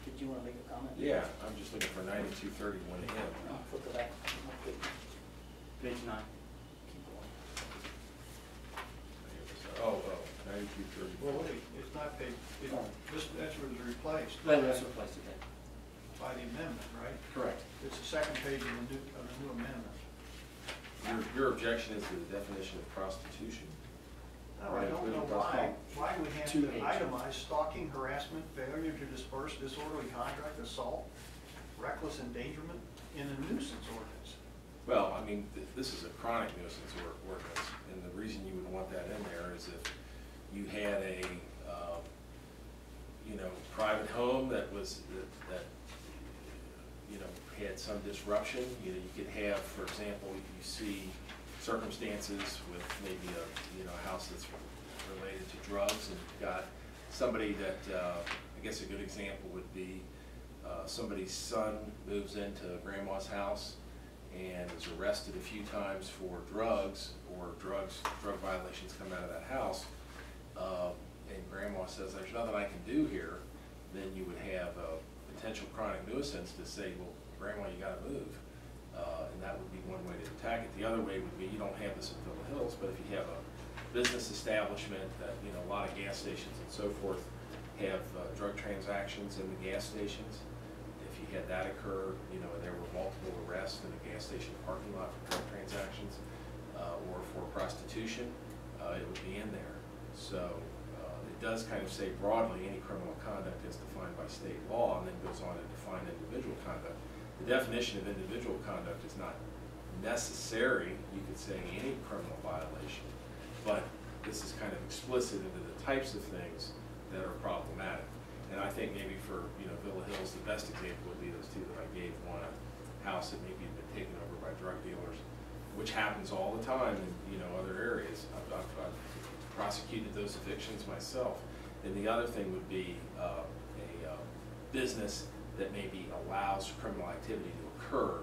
Did you want to make a comment? Yeah, I'm just looking for 9231M. Flip it back. Page 9. Keep going. Oh, 9231. Well, wait, it's not paid, that's what was replaced That's replaced again. by the amendment, right? Correct. It's the second page of the new amendment. Your objection is to the definition of prostitution? No, I don't know why we have to 2H. itemize stalking, harassment, failure to disperse, disorderly conduct, assault, reckless endangerment in a nuisance ordinance. Well, I mean, this is a chronic nuisance ordinance, and the reason you would want that in there is if you had a, private home that was, that you know, had some disruption. You know, you could have, for example, you see circumstances with maybe a, you know, a house that's related to drugs, and you've got somebody that, I guess a good example would be somebody's son moves into grandma's house and is arrested a few times for drugs, or drug violations come out of that house, and grandma says, there's nothing I can do here, then you would have a potential chronic nuisance to say, well, grandma, you gotta move. And that would be one way to attack it. The other way would be, you don't have this in Villa Hills, but if you have a business establishment that, you know, a lot of gas stations and so forth have drug transactions in the gas stations, if you had that occur, you know, and there were multiple arrests in a gas station parking lot for drug transactions or for prostitution, it would be in there. So it does kind of say broadly any criminal conduct is defined by state law, and then goes on to define individual conduct. The definition of individual conduct is not necessary, you could say, any criminal violation, but this is kind of explicit into the types of things that are problematic. And I think maybe for, you know, Villa Hills, the best example would be those two that I gave. One, a house that maybe had been taken over by drug dealers, which happens all the time in, you know, other areas. I've prosecuted those evictions myself. And the other thing would be a business that maybe allows criminal activity to occur.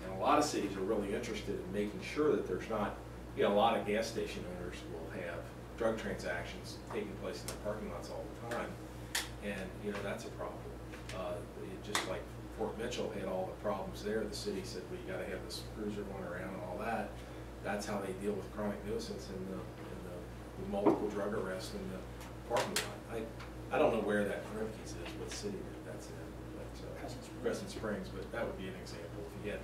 And a lot of cities are really interested in making sure that there's not, you know, a lot of gas station owners will have drug transactions taking place in their parking lots all the time. And, you know, that's a problem. Just like Fort Mitchell had all the problems there, the city said, well, you gotta have this cruiser going around and all that. That's how they deal with chronic nuisance and the multiple drug arrests in the parking lot. I don't know where that Rimke's is, what city that's in, but Crescent Springs, but that would be an example if you had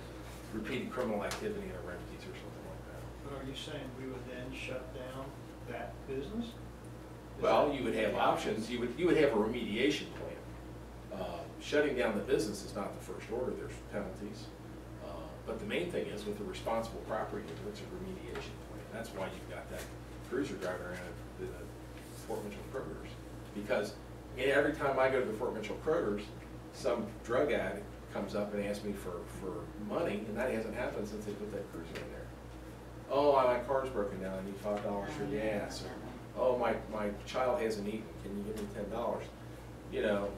repeated criminal activity in a Rimke's or something like that. But are you saying we would then shut down that business? Well, you would have options. You would have a remediation plan. Shutting down the business is not the first order. There's penalties. But the main thing is, with a responsible property owner, it's a remediation plan. That's why you've got that cruiser driving around the Fort Mitchell Kroger's. Because every time I go to the Fort Mitchell Kroger's, some drug addict comes up and asks me for money, and that hasn't happened since they put that cruiser in there. Oh, my car's broken down. I need $5 for gas. Or, oh, my child hasn't eaten. Can you give me $10? You know,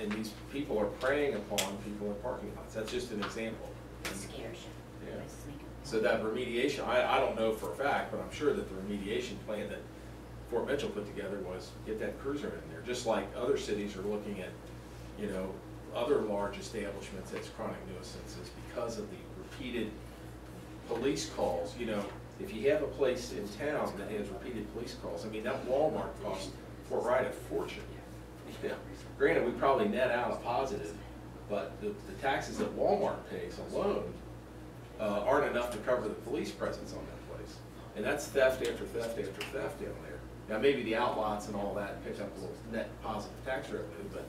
and these people are preying upon people in parking lots. That's just an example. It scares you. Yeah. Makes us think of- So that remediation, I don't know for a fact, but I'm sure that the remediation plan that Fort Mitchell put together was get that cruiser in there. Just like other cities are looking at, you know, other large establishments as chronic nuisances because of the repeated police calls. You know, if you have a place in town that has repeated police calls, I mean, that Walmart costs Fort Wright a fortune. You know, granted, we probably net out a positive, but the taxes that Walmart pays alone aren't enough to cover the police presence on that place. And that's theft after theft after theft down there. Now, maybe the outlots and all that pick up a little net positive tax revenue, but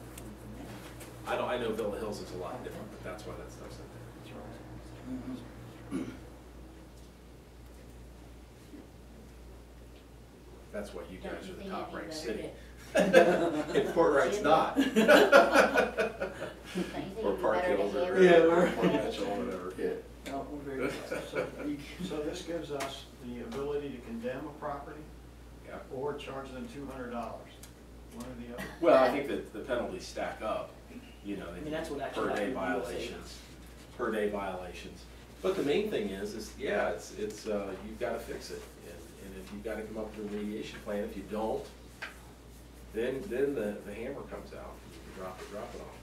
I know Villa Hills is a lot different, but that's why that stuff's in there. That's why you guys are the top ranked city. And Fort Wright's not. Don't you think Or it'd be Park better to Hills have or it? Yeah, Fort Mitchell or whatever. Yeah. No, we're very So this gives us the ability to condemn a property Yeah. or charge them $200, one or the other. Well, I think that the penalties stack up, you know, I mean, that's what actually per day happened in USA. violations, per day violations. But the main thing is yeah, it's you've got to fix it, and if you've got to come up with a remediation plan, if you don't, then the hammer comes out. You can drop it off.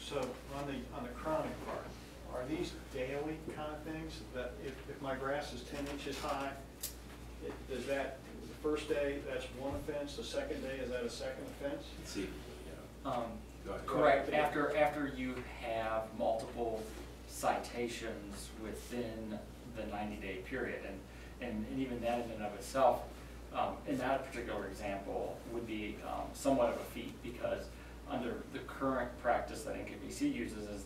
So on the chronic part, are these daily kind of things that if my grass is 10 inches high, does that, the first day, that's one offense, the second day, is that a second offense? Let's see, yeah. Go ahead. Correct. After you have multiple citations within the 90-day period, and even that in and of itself, in that particular example, would be somewhat of a feat, because under the current practice that NKPC uses is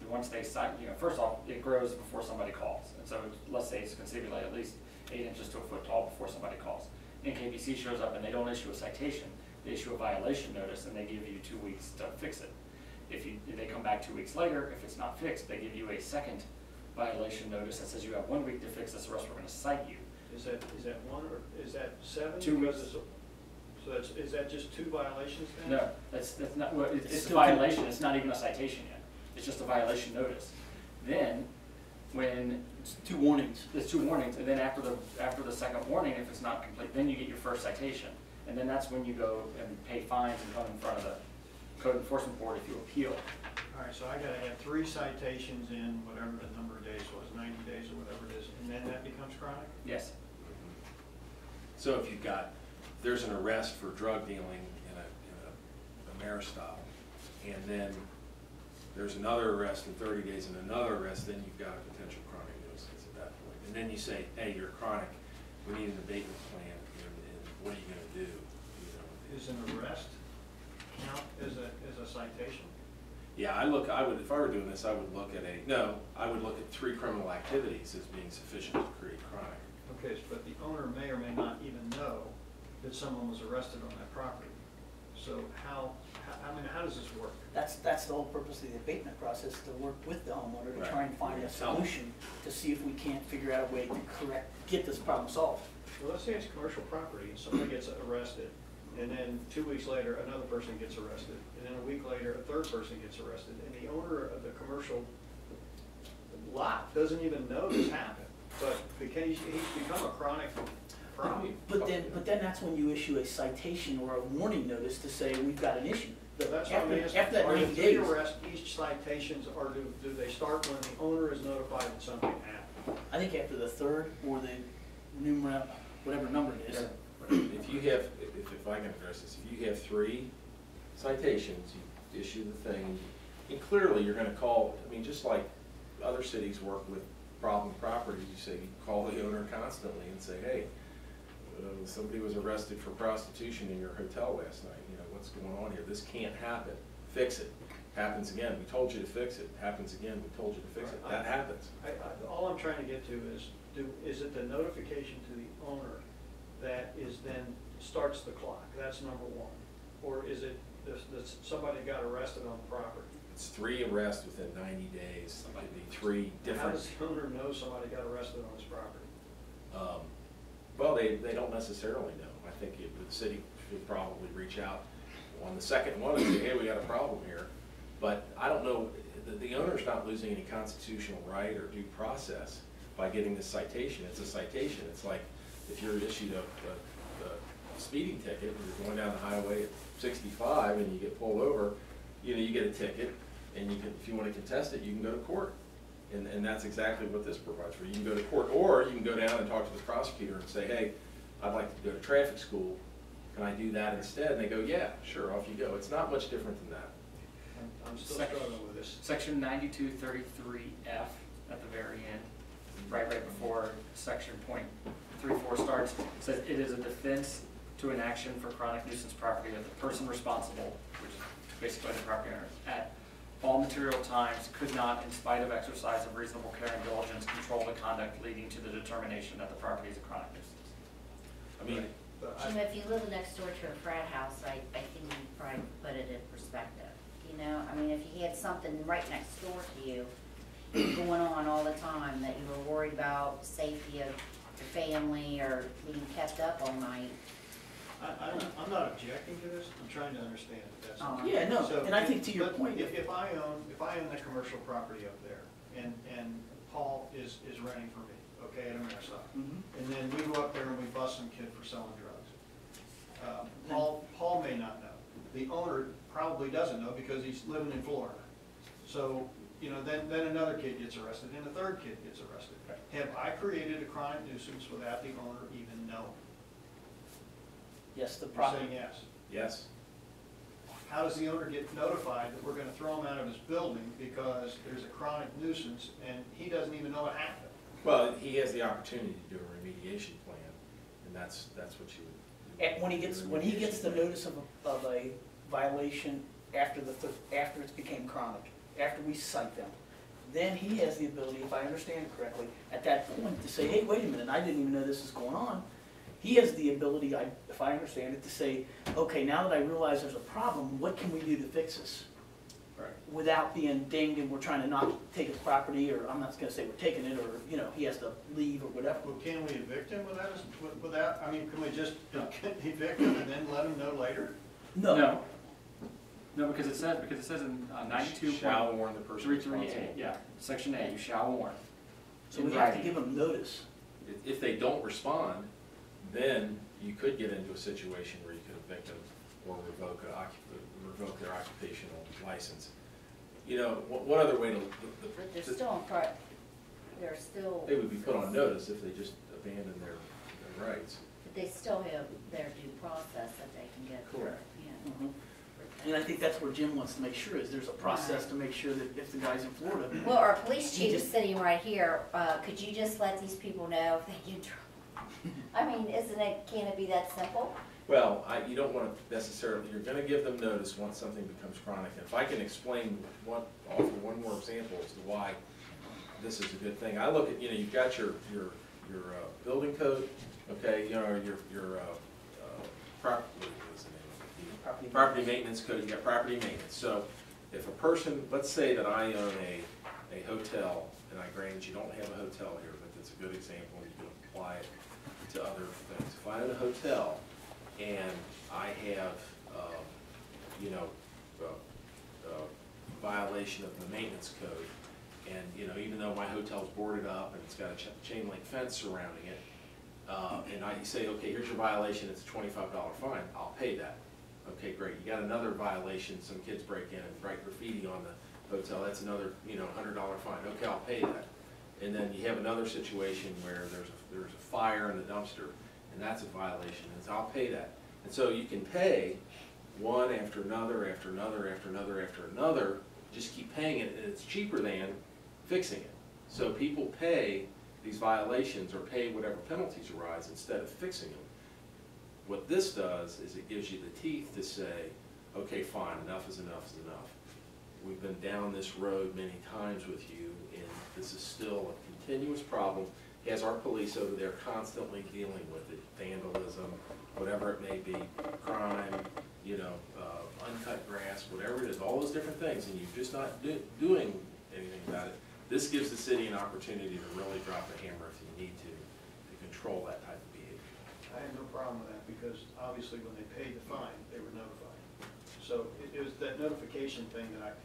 once they cite, you know, first off, it grows before somebody calls, and so let's say it's considered like at least 8 inches to a foot tall before somebody calls. NKPC shows up and they don't issue a citation, they issue a violation notice and they give you 2 weeks to fix it. if they come back 2 weeks later, if it's not fixed, they give you a second violation notice that says you have 1 week to fix this, or else we're gonna cite you. Is that one, or is that 7? 2 weeks. Because it's so is that just 2 violations then? No, that's not, well, it's a still violation, it's not even a citation yet, it's just a violation notice. Then, when, It's 2 warnings. there's 2 warnings, and then after the second warning, if it's not complete, then you get your first citation. And then that's when you go and pay fines and come in front of the code enforcement board if you appeal. All right, so I gotta have 3 citations in whatever the number of days was, 90 days or whatever it is, and then that becomes chronic? Yes. So if you've got, there's an arrest for drug dealing in a Maristop, and then there's another arrest in 30 days and another arrest, then you've got a potential chronic nuisance at that point. And then you say, hey, you're chronic, we need an abatement plan, and what are you gonna do? You know? Is an arrest count as a citation? Yeah, I would, if I were doing this, I would look at I would look at 3 criminal activities as being sufficient to create chronic. Okay, but the owner may or may not even know that someone was arrested on that property. So how does this work? That's the whole purpose of the abatement process, to work with the homeowner to Right. try and find a solution to see if we can't figure out a way to get this problem solved. Well, let's say it's commercial property, and somebody gets arrested, and then 2 weeks later, another person gets arrested, and then a week later, a third person gets arrested, and the owner of the commercial lot doesn't even know this happened, but because he's become a chronic problem. But then that's when you issue a citation or a warning notice to say, we've got an issue. So that's what I'm asking. After that Are 90 the 3 days, arrests each citations, or do they start when the owner is notified that something happened? I think after the 3rd or the numeral, whatever number it is. If you have, if I can address this, if you have 3 citations, you issue the thing, and clearly you're gonna call, I mean, just like other cities work with problem properties, you say, you call the owner constantly and say, hey, somebody was arrested for prostitution in your hotel last night, you know, what's going on here? This can't happen, fix it. Happens again, we told you to fix it. Happens again, we told you to fix it. That happens. All I'm trying to get to is it the notification to the owner that is then starts the clock? That's number 1. Or is it that somebody got arrested on the property? It's 3 arrests within 90 days. It could be 3 different. How does the owner know somebody got arrested on his property? Well, they don't necessarily know. I think the city should probably reach out on the second one and say, hey, we got a problem here. But I don't know, the owner's not losing any constitutional right or due process by getting this citation. It's a citation. It's like if you're issued a speeding ticket and you're going down the highway at 65 and you get pulled over, you know, you get a ticket, and you can, if you want to contest it, you can go to court. And that's exactly what this provides for. You can go to court, or you can go down and talk to the prosecutor and say, hey, I'd like to go to traffic school. Can I do that instead? And they go, yeah, sure, off you go. It's not much different than that. I'm still struggling with this. Section 9233F at the very end, right before section .34 starts, says it is a defense to an action for chronic nuisance property that the person responsible, which is basically the property owner, at all material times could not, in spite of exercise of reasonable care and diligence, control the conduct leading to the determination that the property is a chronic nuisance. I mean, Jim, if you live next door to a frat house, I think you'd probably put it in perspective. You know, I mean, if you had something right next door to you going on all the time that you were worried about safety of your family or being kept up all night. I'm not objecting to this, I'm trying to understand it, that's all. Yeah, no, So and I think to your but point, If I own the commercial property up there, and Paul is renting for me, okay, at a Maristop, Mhm. and then we go up there and we bust some kid for selling drugs. Paul may not know. The owner probably doesn't know because he's living in Florida. So, you know, then another kid gets arrested, and a third kid gets arrested. Have I created a chronic nuisance without the owner even knowing? yes, the You're property. saying yes. yes. How does the owner get notified that we're gonna throw him out of his building because there's a chronic nuisance and he doesn't even know what happened? Well, he has the opportunity to do a remediation plan, and that's what you would. And when he gets the notice of a violation after it's became chronic, after we cite them, then he has the ability, if I understand it correctly, at that point to say, hey, wait a minute, I didn't even know this is going on. He has the ability, if I understand it, to say, okay, now that I realize there's a problem, what can we do to fix this? Right. without being dinged and we're trying to not take his property, or I'm not gonna say we're taking it, or, you know, he has to leave or whatever. Well, can we evict him without, I mean, can we just evict him and then let him know later? No. No, because it says in 92. Shall warn the person 33A, responsible. yeah, section A, you shall warn. So In we have to writing. give him notice. If they don't respond, then you could get into a situation where you could evict them or revoke their occupational license. You know, one other way to, But they're still in part, they're still, they would be put on notice if they just abandon their rights. but they still have their due process that they can get through. Correct. Yeah. Mhm. And I think that's where Jim wants to make sure is there's a process to make sure that if the guy's in Florida. Well, our police chief is sitting right here. Could you just let these people know if they get in trouble? I mean, can't it be that simple? Well, you don't want to necessarily, you're going to give them notice once something becomes chronic. And if I can explain offer one more example as to why this is a good thing. I look at, you know, you've got your building code, okay, you know, your property maintenance code, you got property maintenance. So if a person, let's say that I own a hotel, and I grant you don't have a hotel here, but it's a good example, you can apply it to other things. If I own a hotel and I have, you know, a violation of the maintenance code, and, you know, even though my hotel's boarded up and it's got a chain link fence surrounding it, and I say, okay, here's your violation, it's a $25 fine, I'll pay that. Okay, great. You got another violation, some kids break in and write graffiti on the hotel, that's another, you know, $100 fine. Okay, I'll pay that. And then you have another situation where there's a fire in the dumpster, and that's a violation, and so I'll pay that. And so you can pay one after another, after another, after another, after another, just keep paying it, and it's cheaper than fixing it. So people pay these violations or pay whatever penalties arise instead of fixing them. What this does is it gives you the teeth to say, okay, fine, enough is enough is enough. We've been down this road many times with you, and this is still a continuous problem. Has our police over there constantly dealing with it, vandalism, whatever it may be, crime, you know, uncut grass, whatever it is, all those different things, and you're just not doing anything about it. This gives the city an opportunity to really drop the hammer if you need to control that type of behavior. I have no problem with that, because obviously when they paid the fine, they were notified. So it was that notification thing that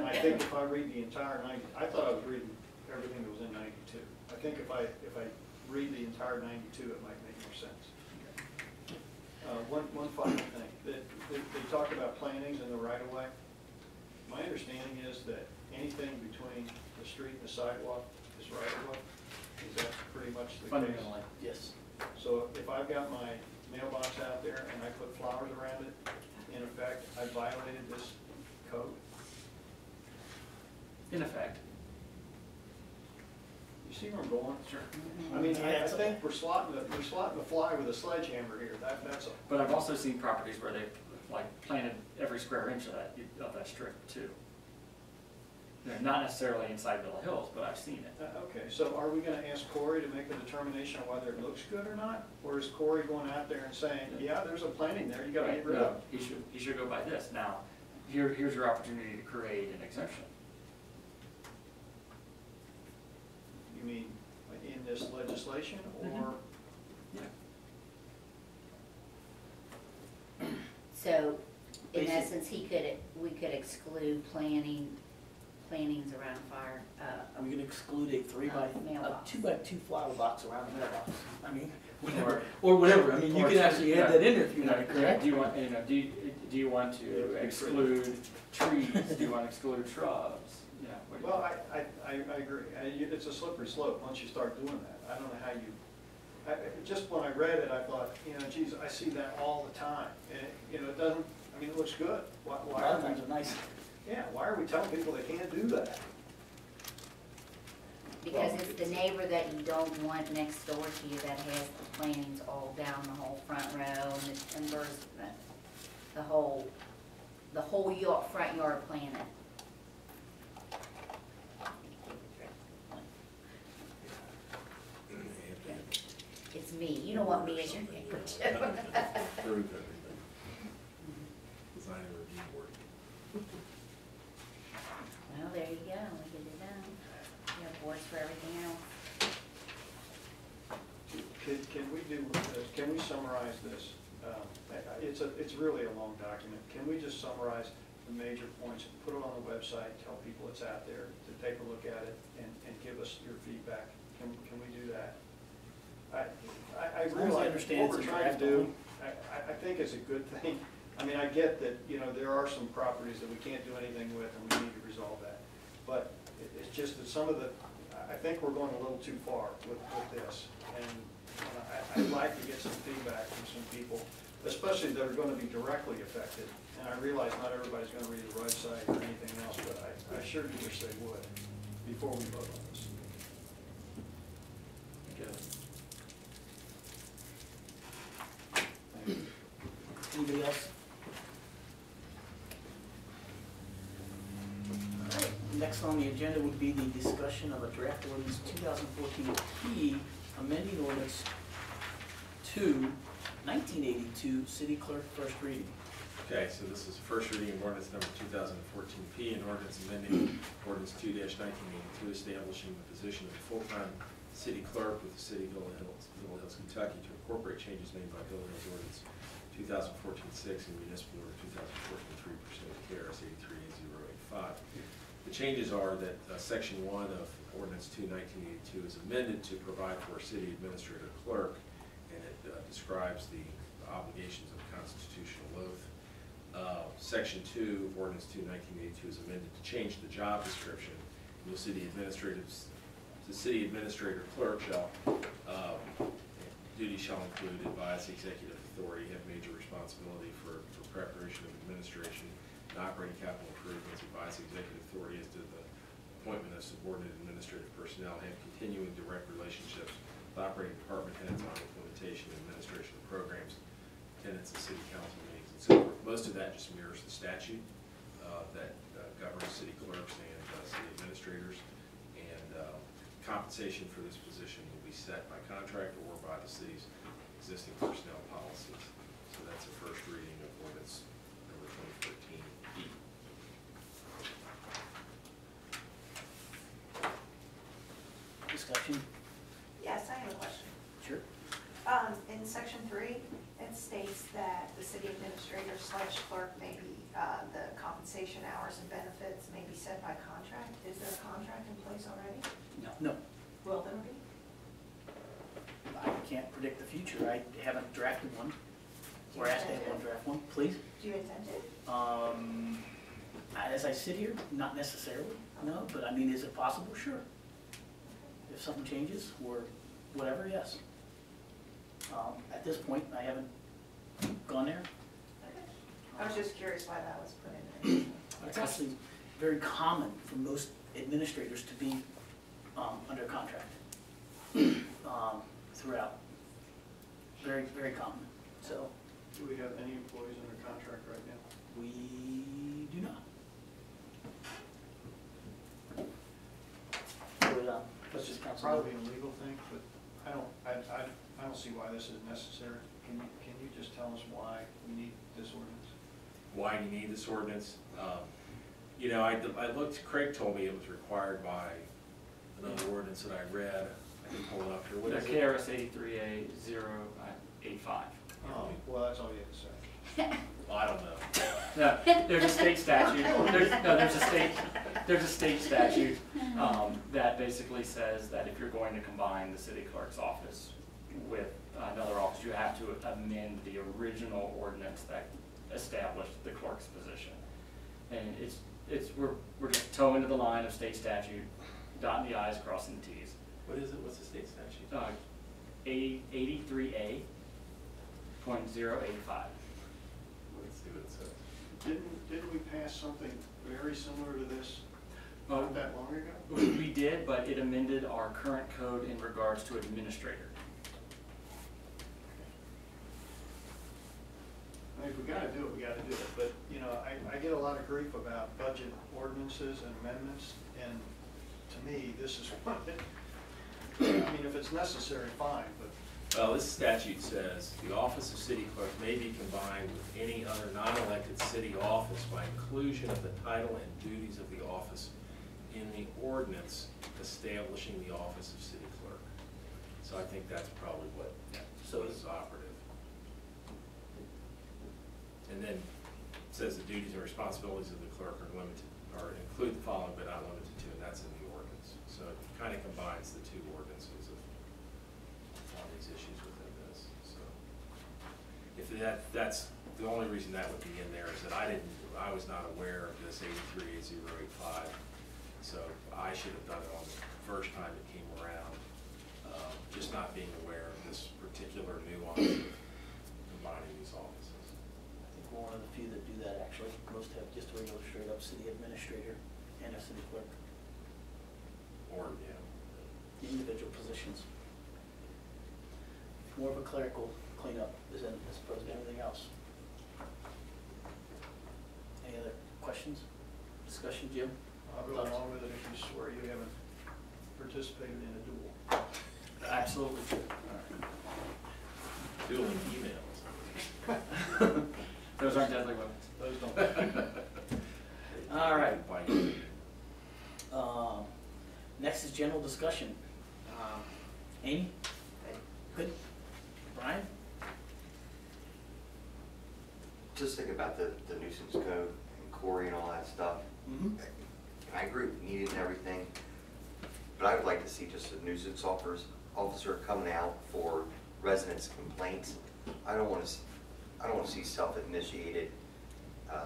I think if I read the entire 90, I thought I was reading everything that was in 92. I think if I read the entire 92, it might make more sense. One final thing, they talked about plantings in the right of way. My understanding is that anything between the street and the sidewalk is right of way. Is that pretty much the case? Fundamentally, yes. So if I've got my mailbox out there and I put flowers around it, in effect, I violated this code? In effect. You see where I'm going? Sure. I mean, Yeah, I it's think we're slotting the fly with a sledgehammer here, that's all. But I've also seen properties where they've like planted every square inch of that strip too. You know, not necessarily inside Villa Hills, but I've seen it. Okay, so are we gonna ask Corey to make a determination of whether it looks good or not? Or is Corey going out there and saying, yeah, there's a planting there, you gotta get rid of it? He should go by this. Now, here's your opportunity to create an exemption. You mean like in this legislation, or? Yeah. So, in Basic- essence, we could exclude plantings around fire, Are we gonna exclude a Mailbox. 2x2 flower box around the mailbox? I mean, Or- or whatever, I mean, you or can actually add that in there if you know, want, correct? Do you want, do you want to exclude trees? Do you want to exclude shrubs? Yeah. what do you- Well, I agree. It's a slippery slope once you start doing that. I don't know how you, just when I read it, I thought, you know, geez, I see that all the time. And, you know, it doesn't, I mean, it looks good. A lot of times they're nice. Yeah, why are we telling people they can't do that? because it's the neighbor that you don't want next door to you that has the plantings all down the whole front row and the timbers, the whole front yard planted. It's me, you don't want me as your neighbor too. Approve everything. Design and review board. for everything else. Can we do this? Can we summarize this? It's really a long document. Can we just summarize the major points, put it on the website, tell people it's out there to take a look at it and give us your feedback? Can we do that? I As long as I realize understand what we're it's a trying draft to do, only. I think is a good thing. I mean, I get that, you know, there are some properties that we can't do anything with and we need to resolve that. But it's just that some of the, I think we're going a little too far with this. And I'd like to get some feedback from some people, especially that are going to be directly affected. And I realize not everybody's going to read the website or anything else, but I sure do wish they would before we vote on this. Anybody else? All right, next on the agenda would be the discussion of a draft ordinance 2014 P, amending ordinance 1982, city clerk, first reading. Okay, so this is the first reading of ordinance number 2014P, and ordinance amending ordinance 2-1982, establishing the position of a full-time city clerk with the city of Villa Hills, Kentucky, to incorporate changes made by Villa Hills ordinance 2014-6 and municipal order 2014-3 pursuant to KRS 83-8085. The changes are that section 1 of ordinance 2-1982 is amended to provide for a city administrator clerk, and it describes the obligations of a constitutional oath. Section 2 of ordinance 2-1982 is amended to change the job description. The city administrator clerk shall duties shall include advise the executive authority, have major responsibility for preparation of administration and operating capital improvements, advise the executive authority as to the appointment of subordinate administrative personnel, have continuing direct relationships with operating department heads on implementation and administration of programs, attendance of city council meetings, and so forth. Most of that just mirrors the statute that governs city clerks and city administrators, and compensation for this position will be set by contract or by the city's existing personnel policies. So that's the first reading of ordinance number 2014E. Discussion? Yes, I have a question. Sure. In section 3, it states that the city administrator / clerk may be, the compensation hours and benefits may be set by contract. Is there a contract in place already? No, Will there be? I can't predict the future. I haven't drafted one. Or asked anyone to draft one, please. Do you intend to? As I sit here, not necessarily, no, but I mean, is it possible? Sure. If something changes or whatever, yes. At this point, I haven't gone there. Okay. I was just curious why that was put in there. It's actually very common for most administrators to be under contract throughout. Very, very common. So Do we have any employees under contract right now? we do not. But, This is Council- probably a legal thing, but I don't see why this is necessary. Can you just tell us why we need this ordinance? Why do you need this ordinance? You know, I looked, Craig told me it was required by another ordinance that I read. I can pull it up here. What is it? KRS 83-8085. Oh, well, that's all you have to say. Well, I don't know. No, there's a state statute, there's a state statute that basically says that if you're going to combine the city clerk's office with another office, you have to amend the original ordinance that established the clerk's position. And we're just toeing to the line of state statute, dotting the i's, crossing the t's. What is it? What's the state statute? 83A.085. Let's see what it says. Didn't we pass something very similar to this Oh. not that long ago? We did, but it amended our current code in regards to administrator. I mean, if we gotta do it, we gotta do it, but, you know, I get a lot of grief about budget ordinances and amendments, and to me, this is one that, I mean, if it's necessary, fine, but Well, this statute says, the office of city clerk may be combined with any other non-elected city office by inclusion of the title and duties of the office in the ordinance establishing the office of city clerk. So I think that's probably what is operative. And then it says the duties and responsibilities of the clerk are limited, or include the following but not limited to, and that's in the ordinance. So it kind of combines the two ordinances of all these issues within this. So if that's the only reason that would be in there is that I was not aware of this 838085. So I should have done it on the first time it came around, just not being aware of this particular nuance of combining these offices. I think we're one of the few that do that, actually. Most have just a regular straight up city administrator and a city clerk, Or, yeah. the individual positions. More of a clerical cleanup as opposed to anything else. Any other questions, discussion, Jim? I'll go along with it if you swear you haven't participated in a duel. Absolutely. Dueling emails. Those aren't deadly weapons. Those don't. All right. Next is general discussion. Amy? Good. Brian? Just think about the nuisance code and Corey and all that stuff. Mm-hmm. And I agree with needed and everything, but I would like to see just a nuisance officer coming out for residents' complaints. I don't want to see self-initiated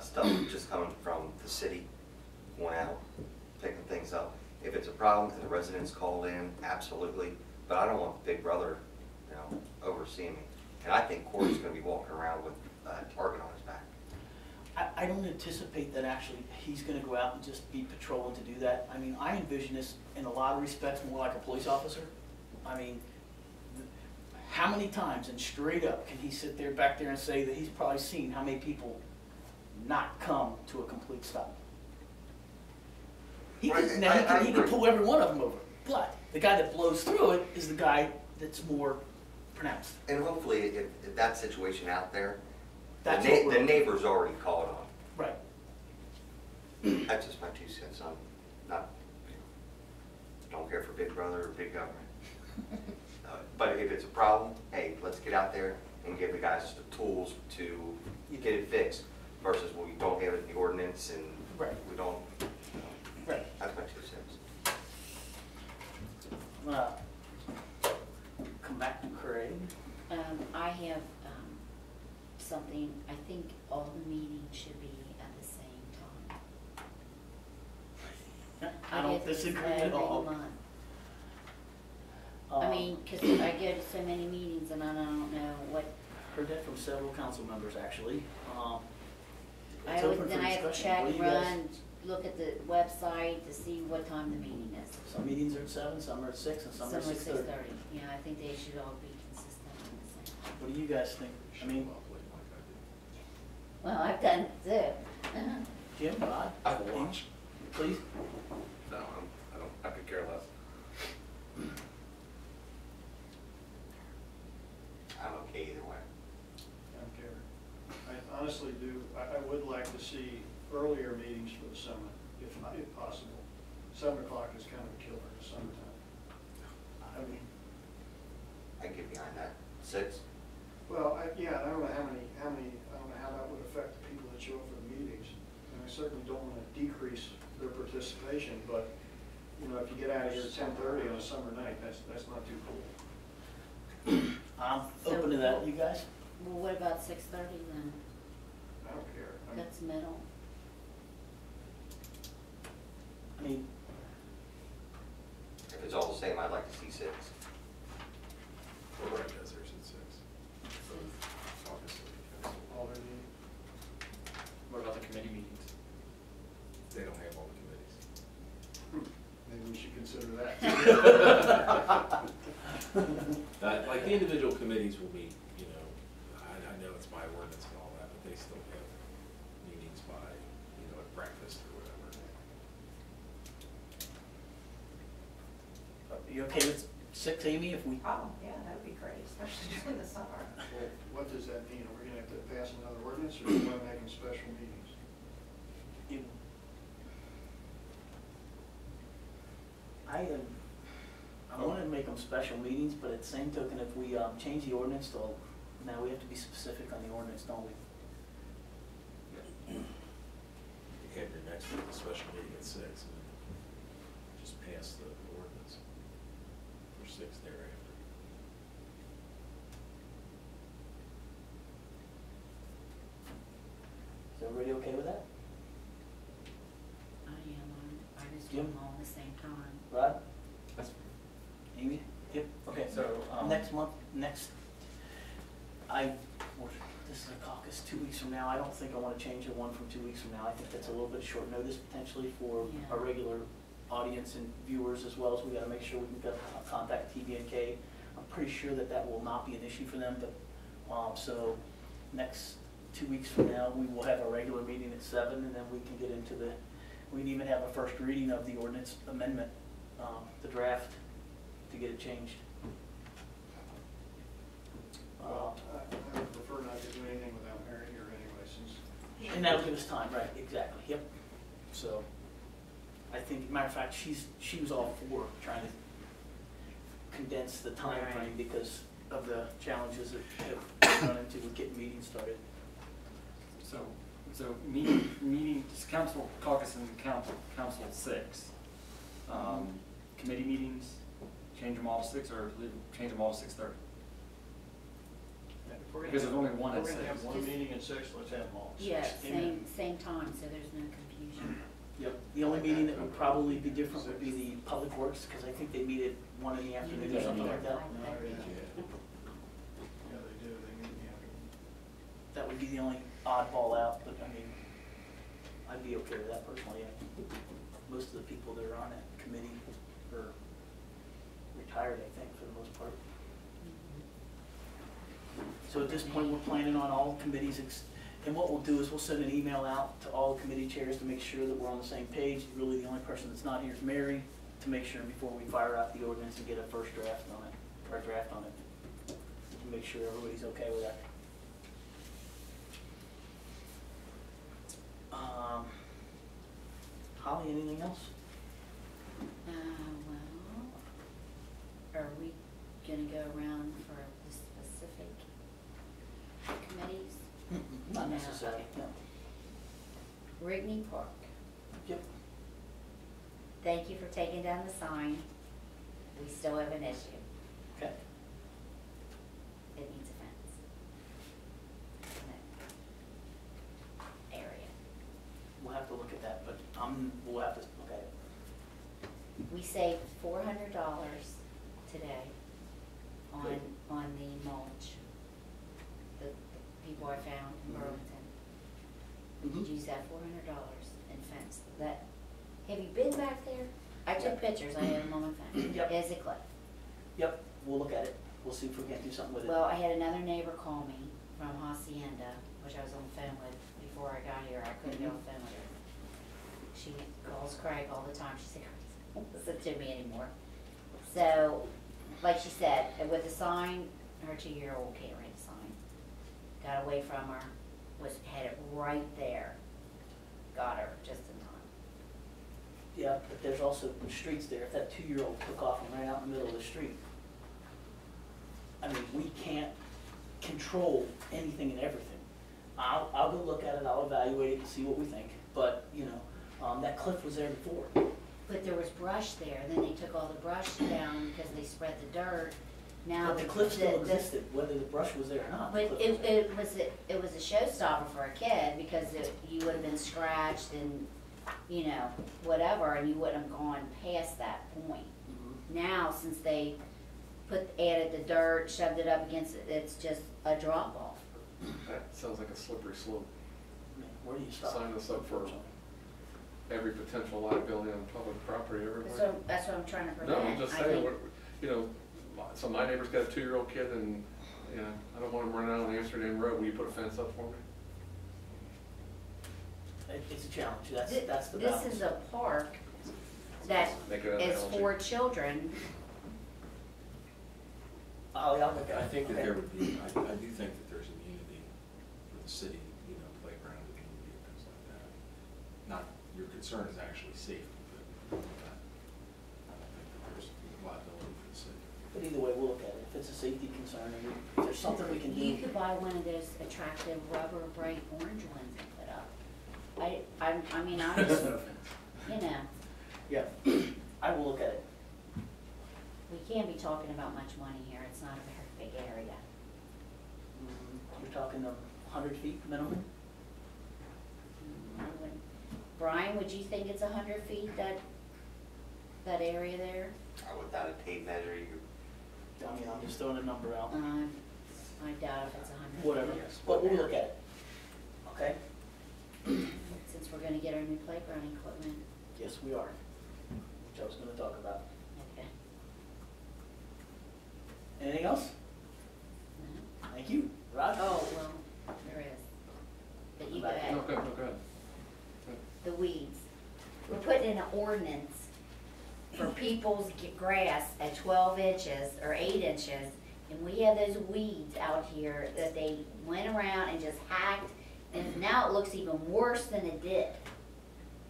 stuff just coming from the city, going out, picking things up. If it's a problem and the residents call in, absolutely, but I don't want Big Brother, overseeing me. And I think Corey's going to be walking around with a target on his back. I don't anticipate that actually he's going to go out and just be patrolling to do that. I mean, I envision this in a lot of respects more like a police officer. I mean, how many times and straight up can he sit there back there and say that he's probably seen how many people not come to a complete stop? He could, now he could pull every one of them over, but the guy that blows through it is the guy that's more pronounced. And hopefully, if that situation out there, That's the neighbor's already called on. Right. That's just my 2 cents. I'm not, don't care for Big Brother or big government. But if it's a problem, hey, let's get out there and give the guys the tools to get it fixed versus we don't have it in the ordinance and Right. we don't. Right. That's my 2 cents. Come back to Craig. I have, something, I think all the meetings should be at the same time. I don't get this disagree every at all. month. I mean, cause I go to so many meetings and I don't know what, Heard that from several council members, actually. I It's always, open for then I have to discussion. check, What do you guys- run, look at the website to see what time the meeting is. Some meetings are at 7, some are at 6, and some are at 6:30. 6:30, yeah, I think they should all be consistent on the same. What do you guys think? I mean, Well, I've done it too. Jim, Rod? I will watch. Please? No, I could care less. I'm okay either way. I don't care. I honestly do, I would like to see earlier meetings for the summer, if possible. 7 o'clock is kind of a killer in the summertime. I mean, I can get behind that. 6? Well, yeah, I don't know how many, I don't know how that would affect the people that show up for the meetings. And I certainly don't want to decrease their participation, but, if you get out of here at 10:30 on a summer night, that's not too cool. I'm open to that. You guys? Well, what about 6:30 then? I don't care. That's middle. I mean, If it's all the same, I'd like to see 6. Right, does theirs at 6. Caucus City Council. All their meetings. What about the committee meetings? They don't have all the committees. Maybe we should consider that. Like the individual committees will meet, I know it's by ordinance and all that, but they still have meetings by, at breakfast or whatever. are you okay with 6, Amy, if we? Oh, yeah, that would be great, especially during the summer. Well, what does that mean? Are we gonna have to pass another ordinance, or are we making special meetings? I want to make them special meetings, but at the same token, if we change the ordinance to, now we have to be specific on the ordinance, don't we? You have your next one, the special meeting at 6, and then just pass the ordinance for 6 thereafter. Is everybody okay with that? I am, I just do them all at the same time. Rod? That's Amy? Yep, okay. So, Next month, this is a caucus 2 weeks from now. I don't think I want to change it one from 2 weeks from now. I think that's a little bit short notice potentially for Yeah. our regular audience and viewers as well, as we got to make sure we can contact TBNK. I'm pretty sure that that will not be an issue for them, but, so next 2 weeks from now, we will have a regular meeting at 7, and then we can get into we can even have a first reading of the ordinance amendment, the draft, to get it changed. Well, I would prefer not to do anything without Mary here anyway, since. And that'll give us time, right, exactly, yep. So, I think, matter of fact, she was all for trying to condense the time Right. frame because of the challenges that have run into with getting meetings started. So meeting, council caucus and council 6. Committee meetings, change them all to 6 or change them all to 6:30? If we're gonna Because there's have- only one if at We're gonna have 6. one meeting at 6, let's have them all at 6. Yeah, Amen. same time, so there's no confusion. Yep, the only meeting that would probably be different would be the public works, because I think they meet at 1 in the afternoon or something like that. No, yeah. Yeah. Yeah, they do, they meet in the afternoon. That would be the only oddball out, but I mean, I'd be okay with that personally. Most of the people that are on that committee are retired, I think, for the most part. So at this point, we're planning on all committees, and what we'll do is we'll send an email out to all committee chairs to make sure that we're on the same page. Really, the only person that's not here is Mary, to make sure before we fire out the ordinance and get a first draft on it, or a draft on it, to make sure everybody's okay with that. Holly, anything else? Well, are we gonna go around for the specific committees? Not No. necessarily, no. Rigney Park, Yep. thank you for taking down the sign. We still have an issue. Okay. It needs a fence. In that area. We'll have to look at that, but we'll have to look at it. We saved $400 today Good. on the mulch. The people I found in Mhm. Burlington. We Mhm. could use that $400 and fence that. Have you been back there? I took pictures, I have them on my phone. Yep. It's a cliff. Yep, we'll look at it. We'll see if we can't do something with it. Well, I had another neighbor call me from Hacienda, which I was on the phone with before I got here. I couldn't get on the phone with her. She calls Craig all the time. She said, "Don't listen to me anymore." So, like she said, with the sign, her 2-year-old can't read the sign. Got away from her, was headed right there. Got her just in time. Yeah, but there's also streets there. If that 2-year-old took off and ran out in the middle of the street, I mean, we can't control anything and everything. I'll go look at it, I'll evaluate it and see what we think, but, you know, that cliff was there before. But there was brush there, then they took all the brush down because they spread the dirt. Now But the cliff still existed, whether the brush was there or not. the But cliff was there. it was a showstopper for a kid because you would have been scratched and, you know, whatever, and you wouldn't have gone past that point. Mhm. Now, since they added the dirt, shoved it up against it, it's just a drop off. That sounds like a slippery slope. I mean, where do you stop? Sign us up for unfortunately? every potential liability on public property everywhere. So that's what I'm trying to No, prevent. I'm just I saying, think- what- you know, so my neighbor's got a 2-year-old kid and, you know, I don't want him running out on Amsterdam Road. Will you put a fence up for me? It's a challenge, that's the This balance. is a park that Make it an is analogy. for children. I'll look at it. I think that Okay. there would be, I do think that there's immunity for the city, you know, playground immunity and things like that. Not, your concern is actually safety, but I don't think it either way, we'll look at it. If it's a safety concern, and if there's something we can You do. could buy one of those attractive rubber bright orange ones and put up. I mean, I just, you know, Yeah, I will look at it. we can't be talking about much money here, it's not a very big area. You're talking 100 feet minimum? I wouldn't- Brian, would you think it's 100 feet, that area there? Without a tape measure, you, I mean, I'm just throwing a number out. I doubt if it's 100 feet. Whatever, but we'll look at it. Okay? Since we're gonna get our new playground equipment, Yes, we are. Which I was gonna talk about. okay. Anything else? No? Thank you. Rod? Oh, well, there is. But you go Back. ahead. No, go ahead. The weeds. We're putting in an ordinance for people's grass at 12 inches or 8 inches, and we have those weeds out here that they went around and just hacked, and now it looks even worse than it did.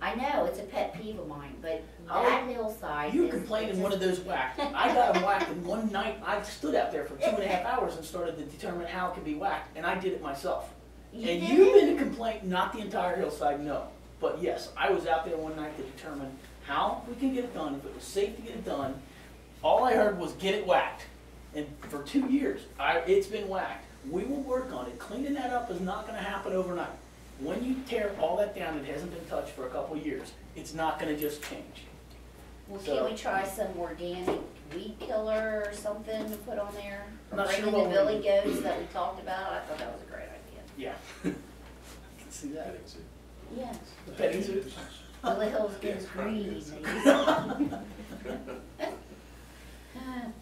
I know, it's a pet peeve of mine, but that hillside You is. complained it's in one of just- those whacked. I got them whacked in one night. I stood out there for 2.5 hours and started to determine how it could be whacked, and I did it myself. You And did you've it? been to complain, not the entire hillside, no. But yes, I was out there one night to determine how we can get it done, if it was safe to get it done. All I heard was get it whacked. And for 2 years, it's been whacked. We will work on it. Cleaning that up is not gonna happen overnight. When you tear all that down, it hasn't been touched for a couple of years, it's not gonna just change. Well, So- can we try some organic weed killer or something to put on there? I'm not sure Bringing what the we're billy goats that we talked about, I thought that was a great idea. Yeah. I can see that. Petting zoo. Yes. The petting zoo. Billy Hills gets green.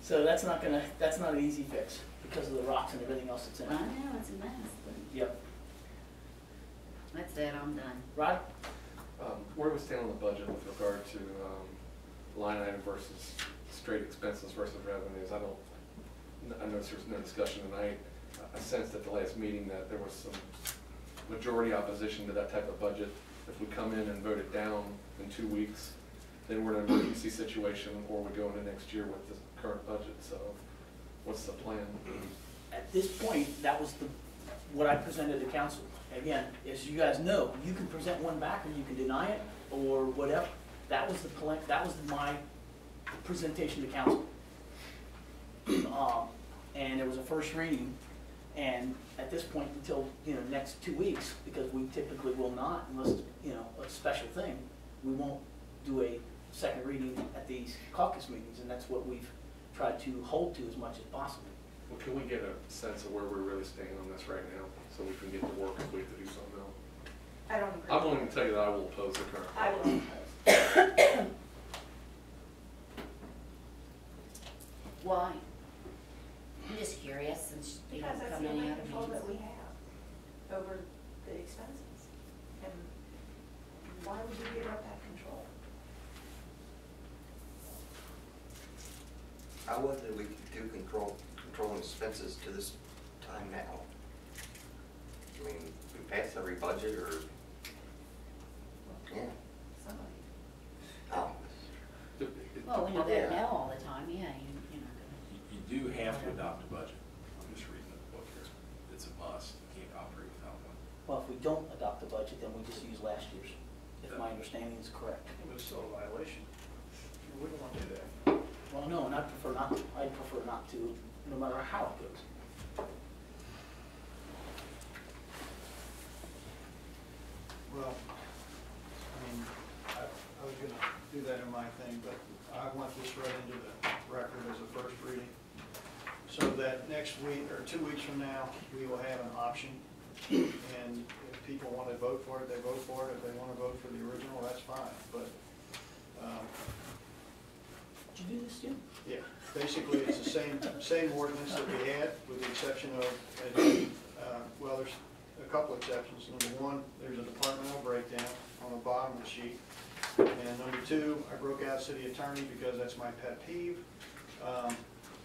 So that's not an easy fix because of the rocks and everything else that's in I it. know, it's a mess, but Yep. that's it, I'm done. Rod? Where do we stand on the budget with regard to line item versus straight expenses versus revenues? I noticed there was no discussion tonight. I sensed at the last meeting that there was some majority opposition to that type of budget. If we come in and vote it down in 2 weeks, then we're in an emergency situation, or we go into next year with the current budget. So what's the plan? At this point, that was what I presented to council. Again, as you guys know, you can present one back or you can deny it or whatever. That was my presentation to council. And it was a first reading, and at this point, until, next 2 weeks, because we typically will not, unless, a special thing, we won't do a second reading at these caucus meetings, and that's what we've tried to hold to as much as possible. Well, can we get a sense of where we're really staying on this right now, so we can get to work if we have to do something else? I don't agree. I'm willing to tell you that I will oppose the current. I will. Why? I'm just curious, since you Because don't that's come the to any only other control that we meetings. have over the expenses. And why would you give up that control? how was it we could do controlling expenses to this time now? I mean, we pass every budget or, yeah. Somebody. Oh, Well, when you Yeah. vote no all the time, yeah, you're not gonna. You do have to adopt a budget. I'm just reading the book here. It's a must. You can't operate without one. Well, if we don't adopt the budget, then we just use last year's, if my understanding is correct. It was still a violation. You wouldn't want to do that. Well, no, and I'd prefer not to. I'd prefer not to, no matter how it goes. Well, I was gonna do that in my thing, but I want this right into the record as a first reading. So that next week, or 2 weeks from now, we will have an option. And if people want to vote for it, they vote for it. If they want to vote for the original, that's fine. But, Did you do this, Jim? yeah, basically, it's the same ordinance that we had, with the exception of, well, there's a couple exceptions. Number one, there's a departmental breakdown on the bottom of the sheet. And number two, I broke out city attorney because that's my pet peeve.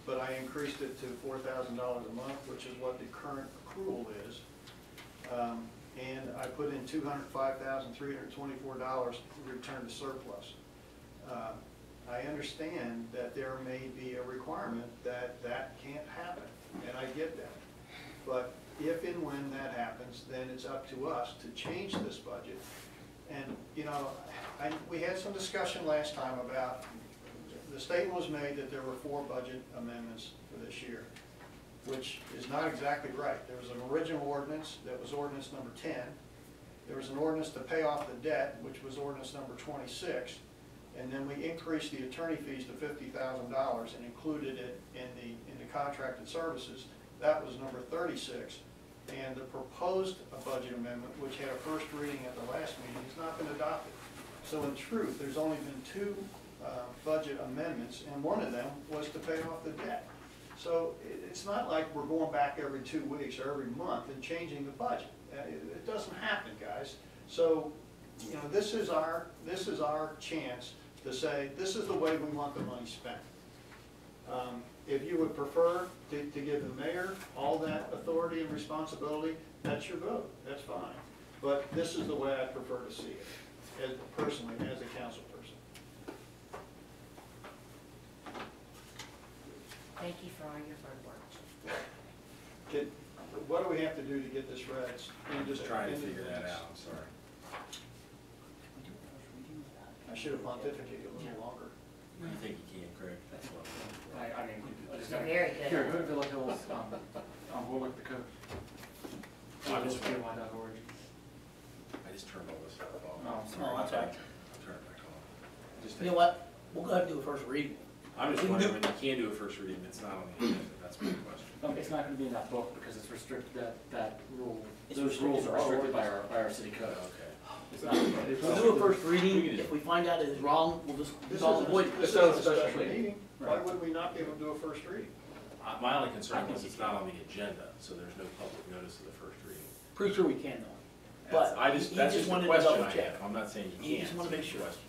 But I increased it to $4,000 a month, which is what the current accrual is. And I put in $205,324 to return to surplus. I understand that there may be a requirement that that can't happen, and I get that. But if and when that happens, then it's up to us to change this budget. And, you know, we had some discussion last time about, the statement was made that there were 4 budget amendments for this year, which is not exactly right. There was an original ordinance, that was ordinance number 10. There was an ordinance to pay off the debt, which was ordinance number 26. And then we increased the attorney fees to $50,000 and included it in the contracted services. That was number 36. And the proposed budget amendment, which had a first reading at the last meeting, has not been adopted. So in truth, there's only been 2 budget amendments, and one of them was to pay off the debt. So it's not like we're going back every 2 weeks or every month and changing the budget. It doesn't happen, guys. So, you know, this is our chance to say, this is the way we want the money spent. If you would prefer to give the mayor all that authority and responsibility, that's your vote, that's fine. But this is the way I prefer to see it, as personally, as a council person. Thank you for all your hard work. What do we have to do to get this read? I'm just trying to figure that out, I'm sorry. I should have pontificated a little longer. You think you can, Craig? That's what I mean, I just You're gotta. very good. Here, go to Villa Hills, we'll look at the code. I just- VLI.org. I just turned all this stuff off. Oh, I'm No, sorry. that's all right. I'll turn it back on. Just You know what? We'll go ahead and do a first reading. I'm just wondering, when you can do a first reading, it's not on the agenda, that's my question. It's not gonna be in that book because it's restricted, that rule, It's those rules are restricted restricted by by our city code. Okay. It's not. We'll do a first reading. If we find out it is wrong, we'll just dissolve the void. This is a special meeting. Why would we not be able to do a first reading? My only concern was it's not on the agenda, so there's no public notice of the first reading. Pretty sure we can though. That's- But I just, he that's just just a wanted to question double I check. have, I'm not saying you He can't. just wanna it's make a sure. question.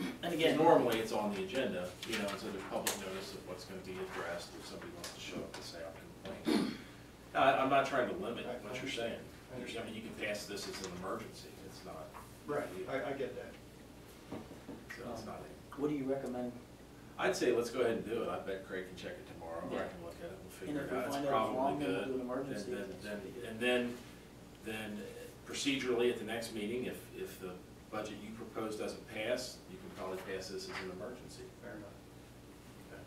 And Because again, normally it's on the agenda, you know, so there's public notice of what's gonna be addressed, if somebody wants to show up and say, I'm complaining. I'm not trying to limit what you're saying. I mean, you can pass this as an emergency, it's not. Right, I get that. So it's not what do you recommend? I'd say let's go ahead and do it. I bet Craig can check it tomorrow, or I Yeah. can look at it, we'll And figure if it we out. It's find out it's wrong, probably then we'll good. do an emergency. And then procedurally at the next meeting, if the budget you propose doesn't pass, you can probably pass this as an emergency. Fair enough. Okay.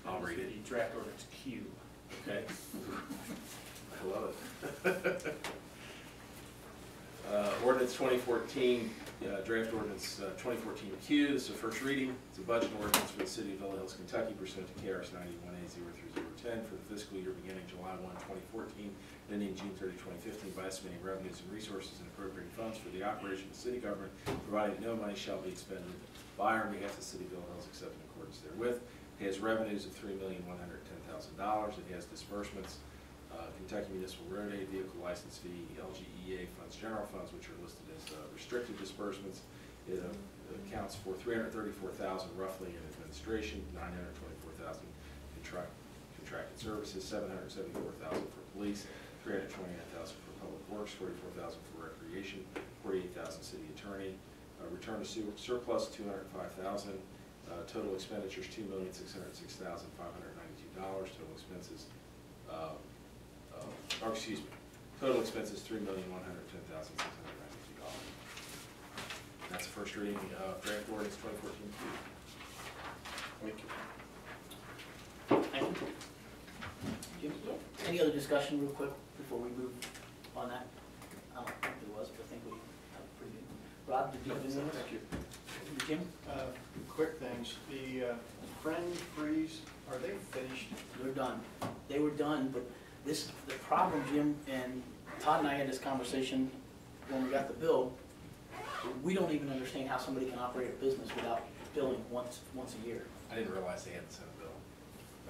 I'll read it. The draft ordinance Q. Okay. I love it. Ordinance 2014, draft ordinance 2014Q, this is a first reading. It's a budget ordinance for the city of Villa Hills, Kentucky pursuant to KRS 91A03010 for the fiscal year beginning July 1, 2014, ending June 30, 2015, by estimating revenues and resources and appropriating funds for the operation of city government, providing that no money shall be expended by or on behalf of the city of Villa Hills except in accordance therewith. It has revenues of $3,110,000. It has disbursements, Kentucky Municipal Road Aid, Vehicle License Fee, LGEA funds, general funds, which are listed as restricted disbursements. It accounts for $334,000 roughly in administration, $924,000 contracted services, $774,000 for police, $329,000 for public works, $44,000 for recreation, $48,000 city attorney, return to surplus $205,000. Total expenditures $2,606,592. Total expenses, total expenses $3,110,692. That's the first reading of draft ordinance 2014. Thank you. Thank you. Jim, any other discussion real quick before we move on that? I don't think there was, but I think we have a pretty good. Rob, did you have any others? Thank you. Jim? Quick things, the friend freeze, are they finished? They're done. They were done, but the problem, Jim, and Todd and I had this conversation when we got the bill. We don't even understand how somebody can operate a business without billing once a year. I didn't realize they hadn't sent a bill.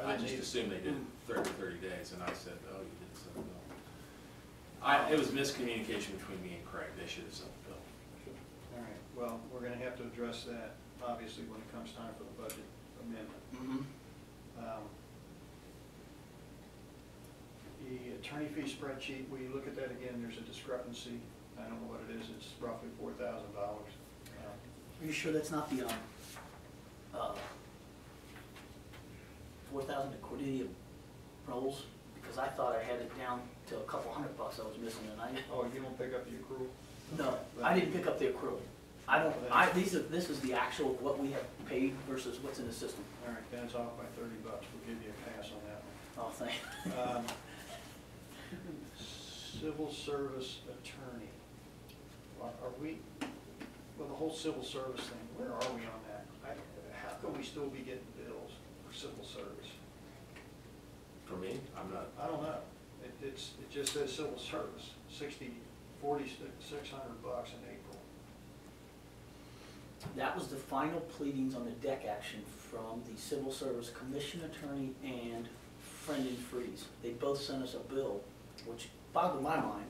I I didn't just either. assumed they did 30 days, and I said, oh, you didn't send a bill. It was miscommunication between me and Craig. They should have sent the bill. All right, well, we're gonna have to address that, obviously, when it comes time for the budget amendment. The attorney fee spreadsheet, we look at that again, there's a discrepancy. I don't know what it is, it's roughly $4,000. Are you sure that's not the 4,000 liquidity of rolls, because I thought I had it down to a couple $100 I was missing, and I, Oh, you don't pick up the accrual? no, I didn't pick up the accrual. This is the actual, what we have paid versus what's in the system. All right, then it's off by $30. We'll give you a pass on that Oh, thank one. Civil service attorney. Are we, well, the whole civil service thing, where are we on that? How can we still be getting bills for civil service? For me, I'm not, I don't know. It just says civil service, 600 bucks in April. That was the final pleadings on the deck action from the Civil Service Commission Attorney and Friend and Freeze. They both sent us a bill, which boggled my mind.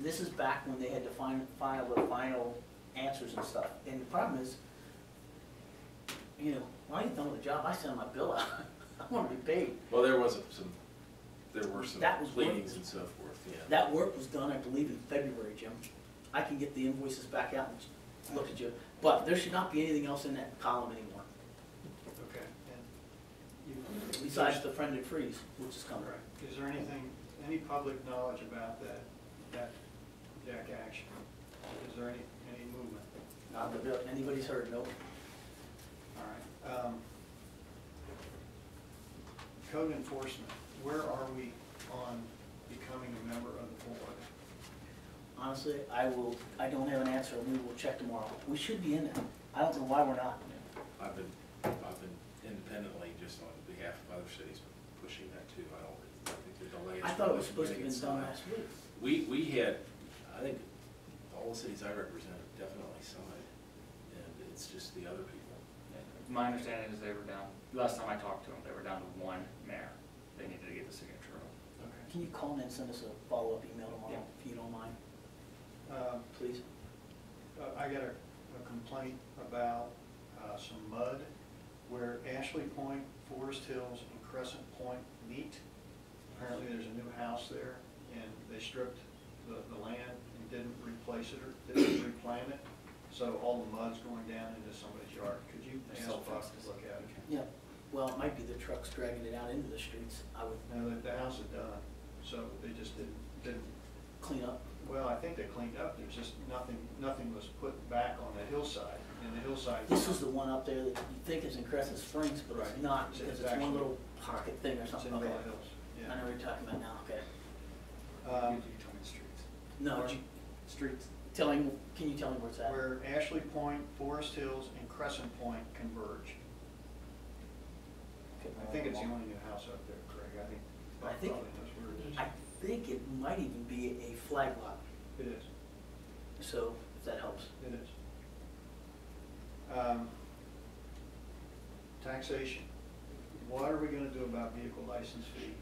This is back when they had to file the final answers and stuff. And the problem is, you know, when I get done with the job, I send my bill out. I want to be paid. well, there were some That was pleadings work. and so forth, yeah. That work was done, I believe, in February, Jim. I can get the invoices back out and look at you. But there should not be anything else in that column anymore, Okay. And besides the Friend and Freeze, which is coming. is there anything, any public knowledge about that deck action? Is there any movement? Not that anybody's heard, no. All right. Code enforcement, where are we on becoming a member of the board? Honestly, I don't have an answer, we will check tomorrow. We should be in there. I don't know why we're not. I've been independently, just on behalf of other cities, pushing that too. I think the delay is. I thought it was supposed to getting have it been done signed. last week. We had, I think, all the cities I represented definitely signed, and it's just the other people. My understanding is they were down, last time I talked to them, they were down to one mayor. They needed to get the signature on. Okay. Can you call in and send us a follow-up email tomorrow, Yeah. if you don't mind, please? I got a complaint about some mud where Ashley Point, Forest Hills, and Crescent Point meet. Apparently there's a new house there, and they stripped the land and didn't replace it or didn't replant it. So all the mud's going down into somebody's yard. Could you ask Buck to look at it? Yeah, well, it might be the trucks dragging it out into the streets. I would No, the house is done, so they just didn't, clean up. well, I think they cleaned up. There's just nothing was put back on the hillside, and the hillside. This is the one up there that you think is in Crescent Springs, but it's Right. not, It's because it's actually- one little pocket thing or It's something. in Okay. Villa Hills, I yeah. know what you're talking about now, okay. Um, No, Streets. can you tell me where it's at? Where Ashley Point, Forest Hills, and Crescent Point converge. I think it's the only new house up there, Craig. I think I Buck think- probably knows where it is. I think it might even be a flag lot, It is, so if that helps. it is. Taxation. What are we gonna do about vehicle license fee?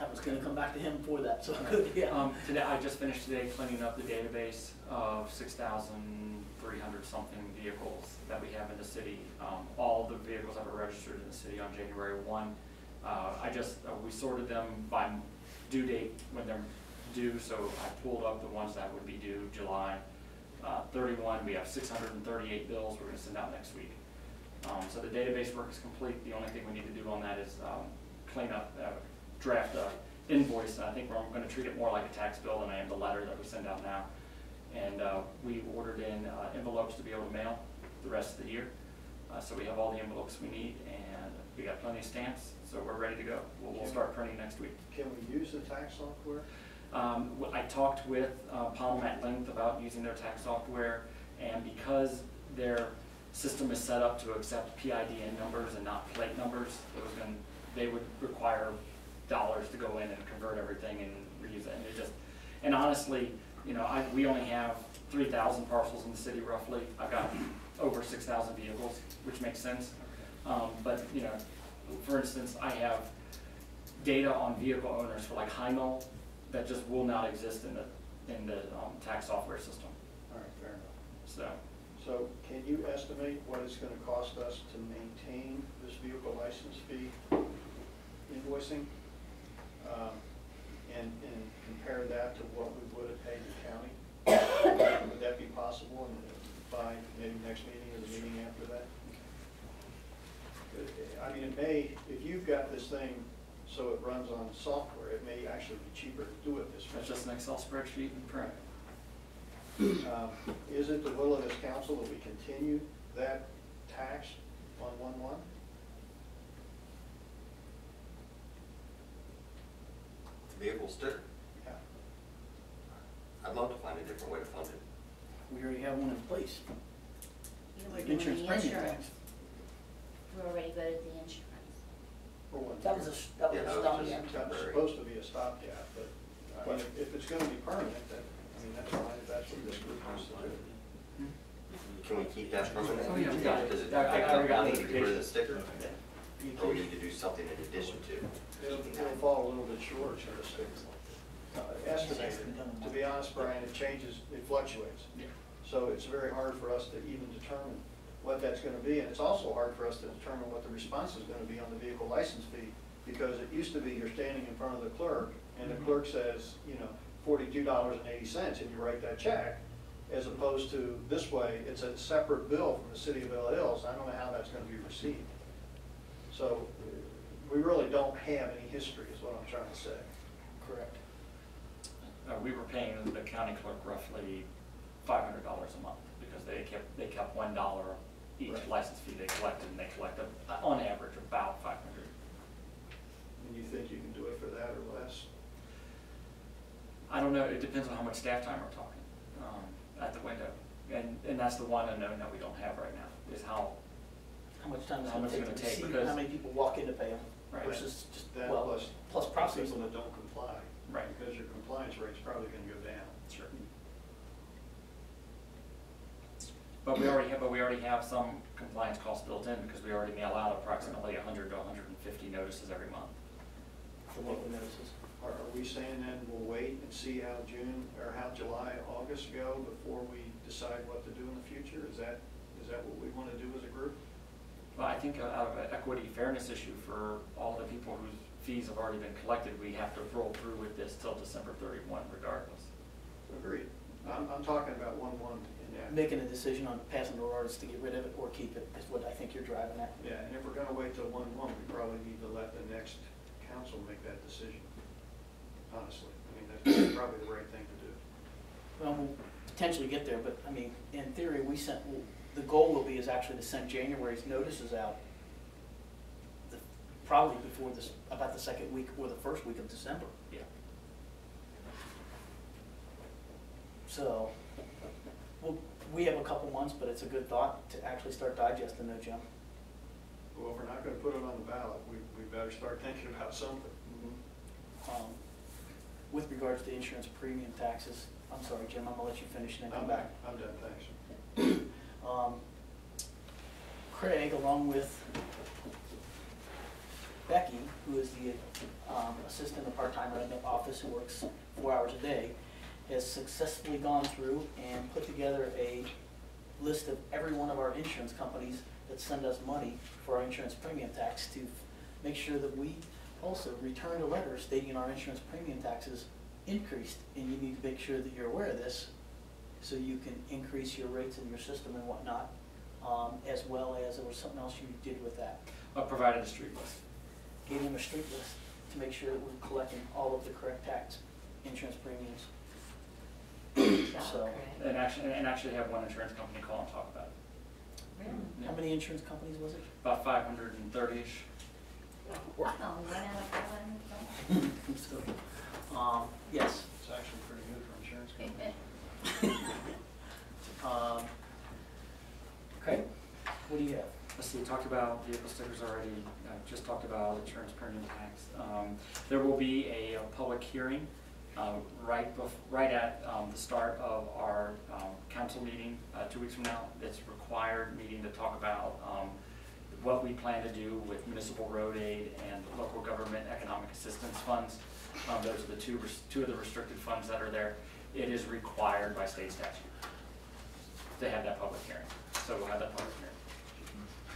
I was gonna come back to him for that, so good, yeah. Today, I just finished today cleaning up the database of 6,300 something vehicles that we have in the city. All the vehicles that were registered in the city on January 1. We sorted them by due date when they're due, so I pulled up the ones that would be due July 31. We have 638 bills we're gonna send out next week. So the database work is complete. The only thing we need to do on that is clean up, draft invoice, and I think I'm gonna treat it more like a tax bill than I am the letter that we send out now. And we ordered in envelopes to be able to mail the rest of the year. So we have all the envelopes we need, and we got plenty of stamps, so we're ready to go. We'll start printing next week. Can we use the tax software? I talked with Palm at length about using their tax software, and because their system is set up to accept PIDN numbers and not plate numbers, they would require dollars to go in and convert everything and reuse it. And honestly, you know, we only have 3,000 parcels in the city roughly. I've got over 6,000 vehicles, which makes sense. But you know, for instance, I have data on vehicle owners for like Heimel that just will not exist in the tax software system. All right, fair enough. So can you estimate what it's gonna cost us to maintain this vehicle license fee invoicing? And compare that to what we would have paid the county? Would that be possible by maybe next meeting or the meeting after for that. I mean, it may, if you've got this thing so it runs on software, it may actually be cheaper to do it this way. It's just an Excel spreadsheet and print. Is it the will of this council that we continue that tax on 1/1? The vehicle sticker, Yeah. I'd love to find a different way to fund it. We already have one in place, You know, like we're doing insurance the premium insurance. tax. We already voted the insurance. For 1 That was year. that Yeah, was that was done, just- yeah. That was supposed to be a stopgap, but, I mean, if it's gonna be permanent, then, I mean, that's fine, if that's what this group wants to do. Can we keep that permanent? Oh, yeah, we got it. Does it, I already got we need to get rid of the sticker, You or we can- need to do something in addition to? It'll fall a little bit short, so to speak. Estimated, to be honest, Brian, it changes, it fluctuates. Yeah. So it's very hard for us to even determine what that's gonna be, and it's also hard for us to determine what the response is gonna be on the vehicle license fee, because it used to be you're standing in front of the clerk, and the clerk says, you know, $42.80, and you write that check, as opposed to this way, it's a separate bill from the city of Bell Hills. I don't know how that's gonna be received. So, we really don't have any history, is what I'm trying to say. Correct. We were paying the county clerk roughly $500 a month because they kept $1 each Right. license fee they collected, and they collected on average about 500. And you think you can do it for that or less? I don't know, it depends on how much staff time we're talking at the window. And that's the one unknown that we don't have right now, is how How much time is How it much gonna it's take to gonna take, receive, because- how many people walk in to pay them Right. versus just, That well, plus plus processing. people that don't comply. Right. Because your compliance rate's probably gonna go down. Sure. But we already have some compliance costs built in because we already mail out approximately 100 to 150 notices every month. The local notices. Are we saying then we'll wait and see how June, or how July, August go before we decide what to do in the future? Is that what we wanna do as a group? Well, I think out of an equity fairness issue for all the people whose fees have already been collected, we have to roll through with this till December 31 regardless. Agreed. I'm talking about 1/1 in that. Making a decision on passing the orders to get rid of it or keep it is what I think you're driving at. Yeah, and if we're gonna wait till 1/1, we probably need to let the next council make that decision, honestly. I mean, that's probably the right thing to do. Well, we'll potentially get there, but I mean, in theory, the goal will be is actually to send January's notices out probably before this, about the second week or the first week of December. Yeah. So, we have a couple months, but it's a good thought to actually start digesting though, Jim. Well, if we're not gonna put it on the ballot, we better start thinking about something. With regards to insurance premium taxes, I'm sorry, Jim, I'm gonna let you finish and then come back. I'm done, thanks. Craig, along with Becky, who is the assistant or part-timer in the office who works 4 hours a day, has successfully gone through and put together a list of every one of our insurance companies that send us money for our insurance premium tax to make sure that we also return a letter stating our insurance premium taxes increased, and you need to make sure that you're aware of this so you can increase your rates in your system and whatnot, as well as there was something else you did with that. Provided a street list. Gave them a street list to make sure that we're collecting all of the correct tax insurance premiums. So, And actually have one insurance company call and talk about it. Really? Yeah. how many insurance companies was it? About 530-ish. Wow, 1 out of 500. So, yes. It's actually pretty good for insurance companies. Okay, what do you have? Let's see, we talked about vehicle stickers already, just talked about insurance premium tax. There will be a public hearing right at the start of our council meeting 2 weeks from now. It's a required meeting to talk about what we plan to do with municipal road aid and local government economic assistance funds. Those are the two of the restricted funds that are there. It is required by state statute to have that public hearing. So we'll have that public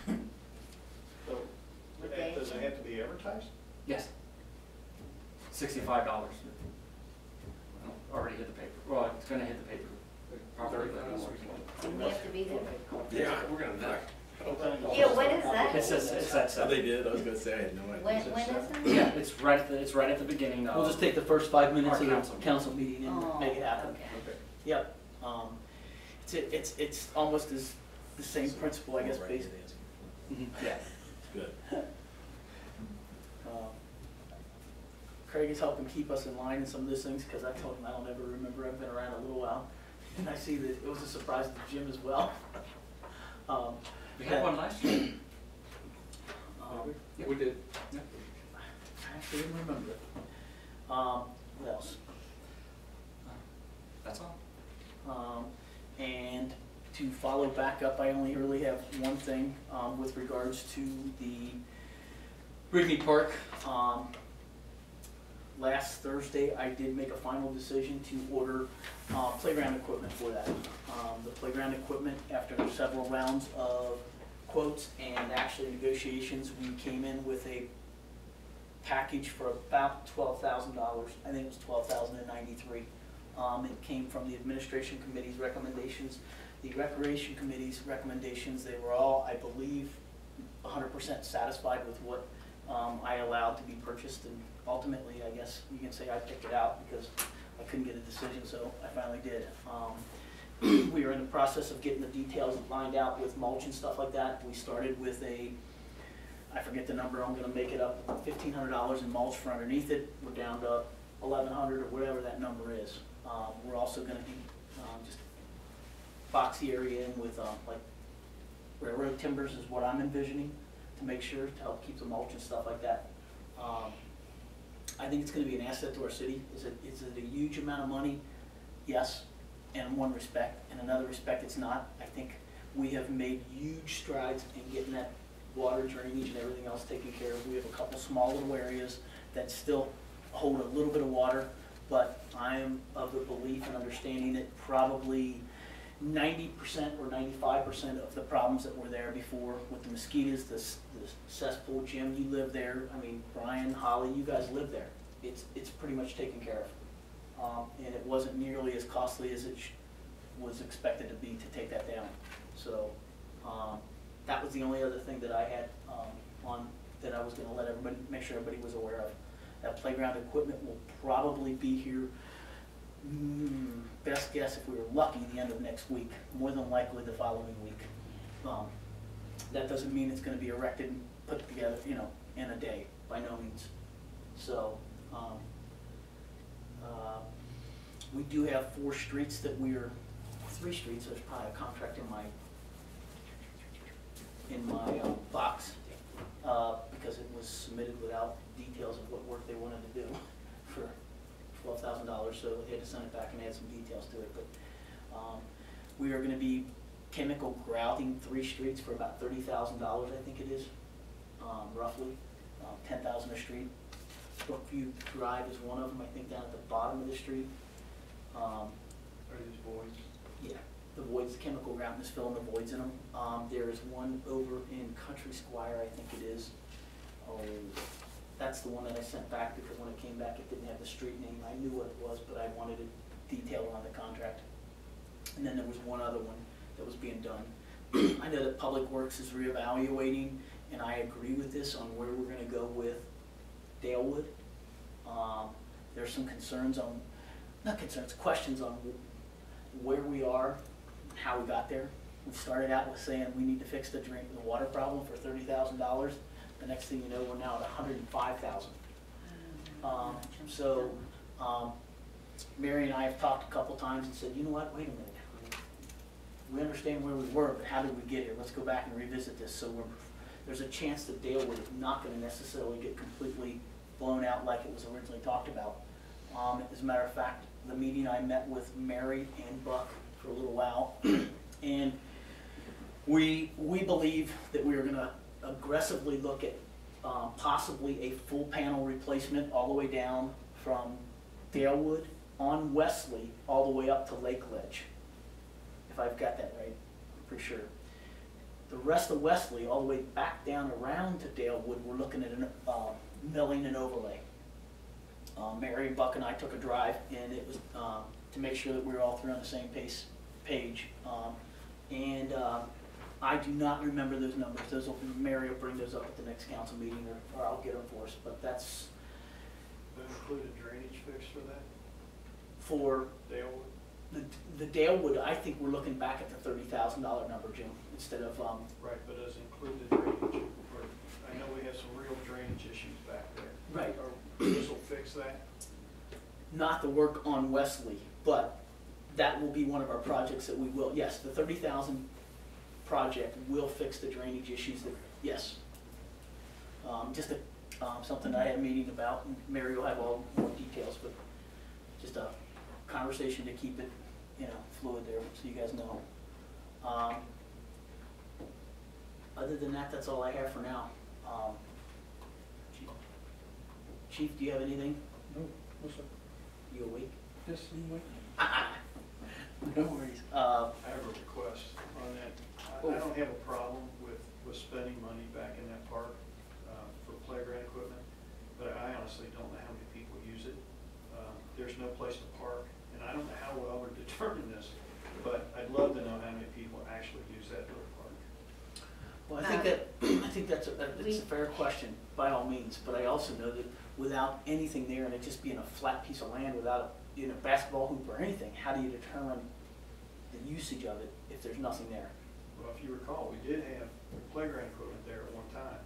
hearing. So, does it have to be advertised? Yes. $65. Already hit the paper. Well, it's gonna hit the paper. Probably this weekend. Do we have to be there? Yeah, we're gonna knock. Yeah, what is that? It's just, it's that Oh, stuff. they did, I was gonna say, I had no idea. When is it? Yeah, it's right at the beginning of. We'll just take the first 5 minutes Our of council the council meeting and Oh, make it happen. okay. Yep. It's almost as the same principle, I guess, based. Yeah. Good. Craig is helping keep us in line in some of those things, because I told him I don't ever remember, I've been around a little while. And I see that it was a surprise to Jim as well. We had one last year. We did. I actually didn't remember it. What else? That's all. And to follow back up, I only really have one thing with regards to the Brittany Park. Last Thursday, I did make a final decision to order playground equipment for that. The playground equipment, after several rounds of quotes and actually negotiations, we came in with a package for about $12,000. I think it was $12,093. It came from the administration committee's recommendations, the recreation committee's recommendations. They were all, I believe, 100% satisfied with what I allowed to be purchased, and ultimately, I guess you can say I picked it out because I couldn't get a decision, so I finally did. We are in the process of getting the details lined out with mulch and stuff like that. We started with I forget the number, I'm gonna make it up, $1,500 in mulch for underneath it. We're down to $1,100 or whatever that number is. We're also gonna be just box the area in with like railroad timbers is what I'm envisioning, to make sure, to help keep the mulch and stuff like that. I think it's going to be an asset to our city. Is it a huge amount of money? Yes, in one respect. In another respect, it's not. I think we have made huge strides in getting that water drainage and everything else taken care of. We have a couple small little areas that still hold a little bit of water, but I am of the belief and understanding that probably 90% or 95% of the problems that were there before with the mosquitoes, the cesspool. Jim, you live there. I mean, Brian, Holly, you guys live there. It's pretty much taken care of. And it wasn't nearly as costly as it was expected to be to take that down. So that was the only other thing that I had on that I was going to let everybody, make sure everybody was aware of. That playground equipment will probably be here. Best guess, if we were lucky, the end of next week, more than likely the following week. That doesn't mean it's going to be erected and put together, in a day, by no means. So we do have 4 streets that three streets. There's probably a contract in my box because it was submitted without details of what work they wanted to do for $12,000, so they had to send it back and add some details to it. But we are going to be chemical grouting 3 streets for about $30,000, I think it is, roughly, $10,000 a street. Brookview Drive is one of them, I think, down at the bottom of the street. Are these voids? Yeah, the voids, the chemical grouting is filling the voids in them. There is one over in Country Squire, I think it is. Oh, that's the one that I sent back because when it came back, it didn't have the street name. I knew what it was, but I wanted it detailed on the contract. And then there was one other one that was being done. I know that Public Works is reevaluating, and I agree with this on where we're going to go with Dalewood. There's some concerns on, not concerns, questions on where we are, how we got there. We started out with saying we need to fix the water problem for $30,000. The next thing you know, we're now at $105,000. Mary and I have talked a couple times and said, you know what, wait a minute. We understand where we were, but how did we get here? Let's go back and revisit this. So there's a chance that Dalewood is not going to necessarily get completely blown out like it was originally talked about. As a matter of fact, the meeting I met with Mary and Buck for a little while, and we believe that we are going to aggressively look at possibly a full panel replacement all the way down from Dalewood on Wesley all the way up to Lake Ledge, if I've got that right, I'm pretty sure. The rest of Wesley, all the way back down around to Dalewood, we're looking at milling and overlay. Mary, Buck, and I took a drive, and it was to make sure that we were all three on the same page. I do not remember those numbers. Those will, Mary will bring those up at the next council meeting, or I'll get them for us, but that's That included drainage fix for that, for Dalewood? the Dalewood. I think we're looking back at the $30,000 number, Jim, instead of, Right, but does include the drainage, or, I know we have some real drainage issues back there. Right. Or this will fix that? not the work on Wesley, but that will be one of our projects that we will, yes, the 30,000 project will fix the drainage issues that, yes. Just something I had a meeting about, and Mary will have all more details, but just a conversation to keep it, fluid there, so you guys know. Other than that, that's all I have for now. Chief, do you have anything? No, no, sir. You awake? Yes, I'm awake. No worries. I have a request on that. Oh. I don't have a problem with spending money back in that park for playground equipment, but I honestly don't know how many people use it. There's no place to park, and I don't know how well we're determining this, but I'd love to know how many people actually use that little park. Well, I think that's a fair question, by all means, but I also know that without anything there and it just being a flat piece of land without a basketball hoop or anything, how do you determine the usage of it if there's nothing there? Well, if you recall, we did have playground equipment there at one time.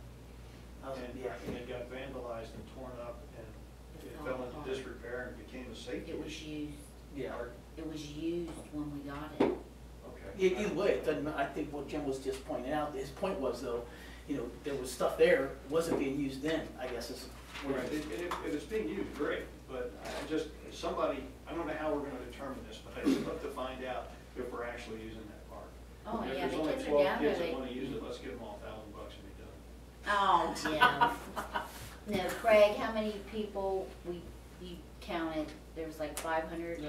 And it got vandalized and torn up, and it fell into disrepair and became a safety It was issue. used, Yeah. it was used when we got it. Okay. Either way, it doesn't, I think what Jim was just pointing out, his point was though, there was stuff there, wasn't being used then, I guess is. Right, it is being used, great, but I don't know how we're gonna determine this, but I'd love to find out if we're actually using that park. Oh, If yeah, the there's only kids are 12 down there, kids that they. wanna use it, let's give them all $1,000 and be done. Oh, Jim. No, Craig, how many people you counted? There was like 500?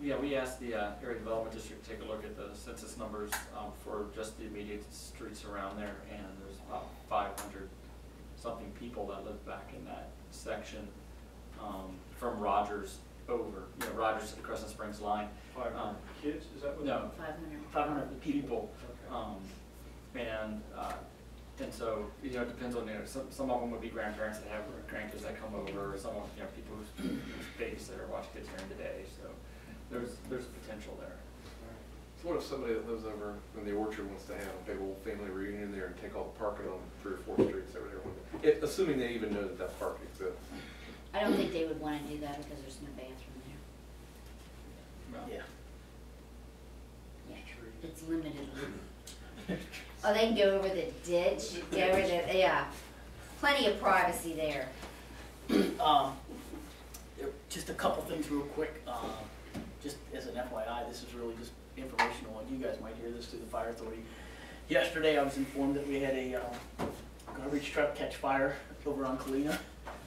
Yeah, we asked the area development district to take a look at the census numbers for just the immediate streets around there, and there's about 500 something people that live back in that section from Rogers over, Rogers to the Crescent Springs line. 500 kids, is that what? No, 500 people. Okay. And so, it depends on, some of them would be grandparents that have grandkids that come over, or some of, people whose babysitter watch kids during the day, so there's potential there. So what if somebody that lives over in the orchard wants to have a big old family reunion there and take all the parking on 3 or 4 streets over there? Assuming they even know that park exists. I don't think they would want to do that because there's no bathroom there. Yeah. Yeah, it's limited. Oh, they can go over the ditch, go over the, yeah. Plenty of privacy there. Just a couple things real quick, just as an FYI, this is really just informational, and you guys might hear this through the fire authority. Yesterday, I was informed that we had a garbage truck catch fire over on Kalina.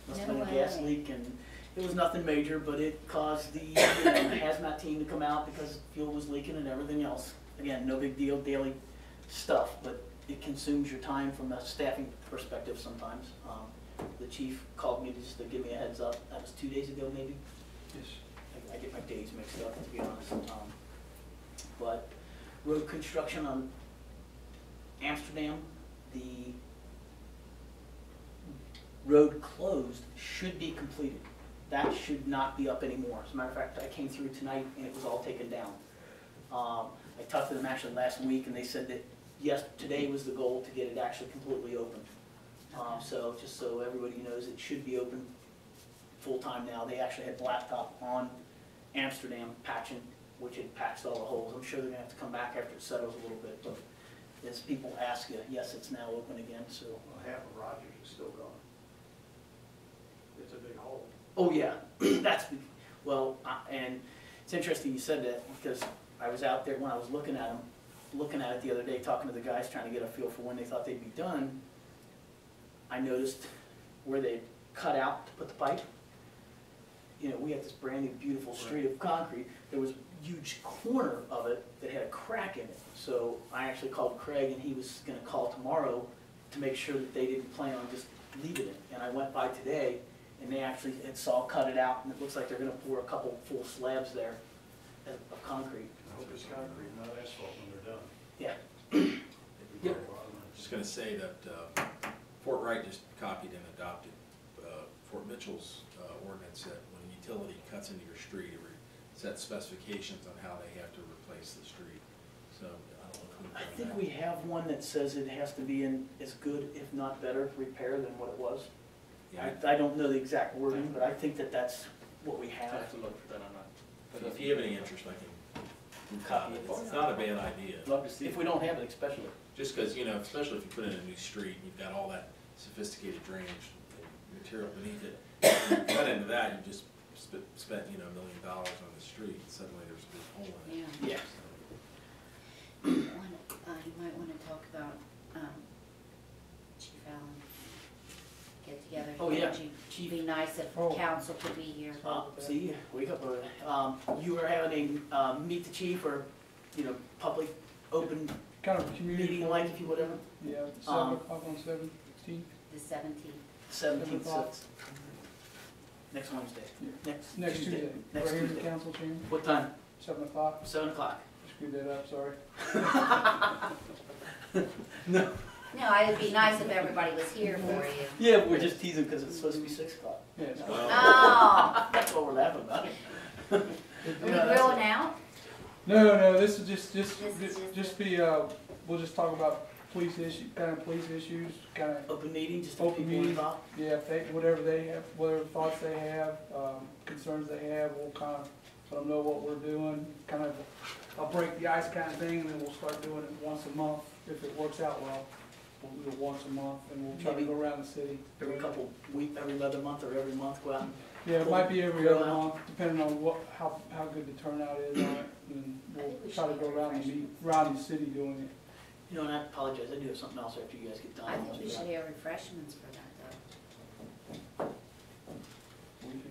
Must have been a gas leak, and it was nothing major, but it caused the hazmat team to come out because fuel was leaking and everything else. Again, no big deal, daily stuff, but it consumes your time from a staffing perspective sometimes. The chief called me just to give me a heads up. That was 2 days ago, maybe. Yes. I get my days mixed up, to be honest. But road construction on Amsterdam, the road closed should be completed. That should not be up anymore. As a matter of fact, I came through tonight and it was all taken down. I talked to them actually last week and they said that, yes, today was the goal to get it actually completely open. So just so everybody knows, it should be open full-time now. They actually had blacktop on Amsterdam patching, which had patched all the holes. I'm sure they're gonna have to come back after it settles a little bit, but as people ask you, yes, it's now open again, so. Well, half of Rogers is still gone. It's a big hole. Oh, yeah, and it's interesting you said that because I was out there when I was looking at it the other day, talking to the guys, trying to get a feel for when they thought they'd be done. I noticed where they cut out to put the pipe. We had this brand new beautiful street of concrete. There was a huge corner of it that had a crack in it. So I actually called Craig and he was gonna call tomorrow to make sure that they didn't plan on just leaving it. And I went by today and they actually had saw cut it out and it looks like they're gonna pour a couple full slabs there of concrete. I hope it's concrete, not asphalt when they're done. Yeah. just gonna say that Fort Wright just copied and adopted Fort Mitchell's ordinance that when a utility cuts into your street, it sets specifications on how they have to replace the street. So I don't know if we've I done think that. we have one that says it has to be in as good, if not better, repair than what it was. Yeah, I don't know the exact wording, but I think that that's what we I have. have to look for that on that. if you have any interest, I can copy it. It's not a bad idea. Love to see If it. we don't have it especially. Just because, you know, especially if you put in a new street, and you've got all that sophisticated drainage and material beneath it. When you cut into that, you just spent, you know, $1 million on the street, and suddenly there's a big hole in it. Yeah. Yeah. You might wanna talk about, Chief Allen, get together. Oh, yeah. It'd be nice if Oh. council could be here. See, wake up early. You were having a meet the chief or, you know, public, open Kind of community. meeting like, if you whatever, Yeah, 7 o'clock on 17th. The 17th. 17th, o'clock. next Wednesday. Yeah. Next Tuesday. Next Right here in the Tuesday. council chamber, What time? 7 o'clock. 7 o'clock. Screwed that up, sorry. No. No, it'd be nice if everybody was here for you. Yeah, we're just teasing because it's supposed to be 6 o'clock. Yeah, it's No. Oh, That's what we're laughing about. are we grilling out? No, this is This is just be, we'll just talk about police issues, kind of, Open meeting, just Open people meeting. involved. yeah, if they, whatever they have, whatever thoughts they have, concerns they have, we'll kind of let them know what we're doing, kind of, I'll break the ice kind of thing, and then we'll start doing it once a month, if it works out well. We'll do it once a month, and we'll try to go around the city. Every other month or every month, go out and Yeah, it might be every Go other out. month, depending on how good the turnout is on it, and I think we we'll try to should go have around refreshments. around the city doing it. You know, and I apologize, I do have something else after you guys get done. I think we should have refreshments for that though. And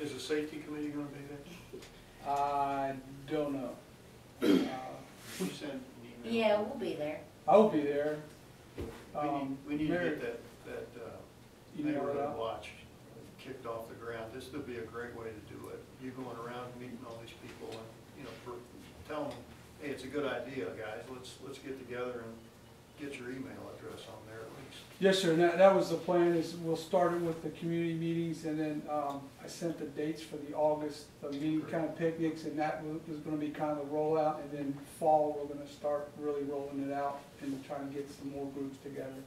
Is the safety committee gonna be there? I don't know. We sent an email. yeah, we'll be there. I will be there. We need to Mary, get that email it neighborhood out. watch kicked off the ground. This would be a great way to do it. You going around meeting all these people and, you know, tell them, hey, it's a good idea, guys. Let's get together and get your email address on there at least. Yes, sir, and that was the plan, is we'll start it with the community meetings, and then, I sent the dates for the August, meeting kind of picnics, and that was gonna be kind of the rollout, and then fall, we're gonna start really rolling it out and try and get some more groups together.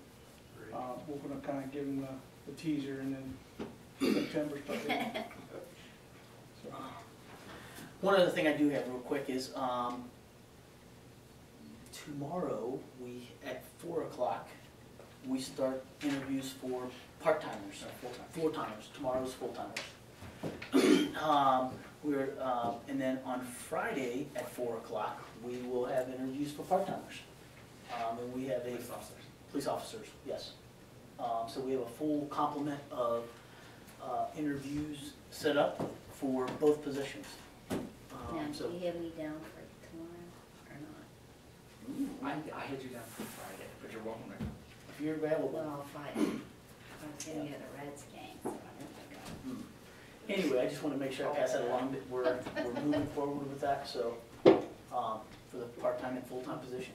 Great. We're gonna kind of give them the teaser, and then September start. So, One other thing I do have real quick is, tomorrow, at 4 o'clock, we start interviews for part-timers. Full-timers, tomorrow's full-timers. And then on Friday at 4 o'clock, we will have interviews for part-timers. And we have Police officers. Police officers, yes. So we have a full complement of interviews set up for both positions. Now, So do you have me down for tomorrow or not? I had you down for Friday, but you're welcome to. if you're available. Well, if I was gonna go to the Reds game, so I don't think Anyway, I just want to make sure I pass that along, that we're moving forward with that, so, for the part-time and full-time position.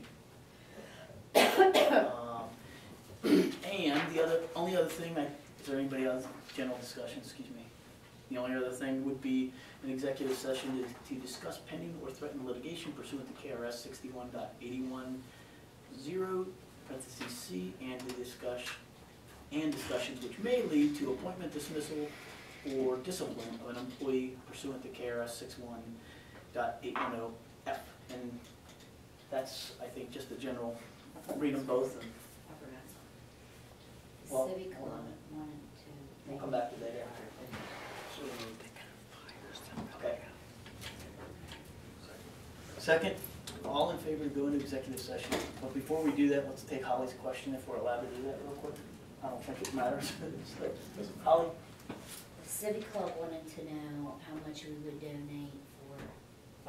And the only other thing, is there anybody else, general discussion, excuse me? The only other thing would be an executive session to discuss pending or threatened litigation pursuant to KRS 61.810, parentheses C, and discussions which may lead to appointment, dismissal, or discipline of an employee pursuant to KRS 61.810F. And that's, I think, just the general, read them both, and I forgot. Well, The Civic hold Club on. wanted to. we'll come back to that after. Okay. Second, all in favor to go into executive session. But before we do that, let's take Holly's question, if we're allowed to do that real quick. I don't think it matters. So, Holly? The Civic Club wanted to know how much we would donate for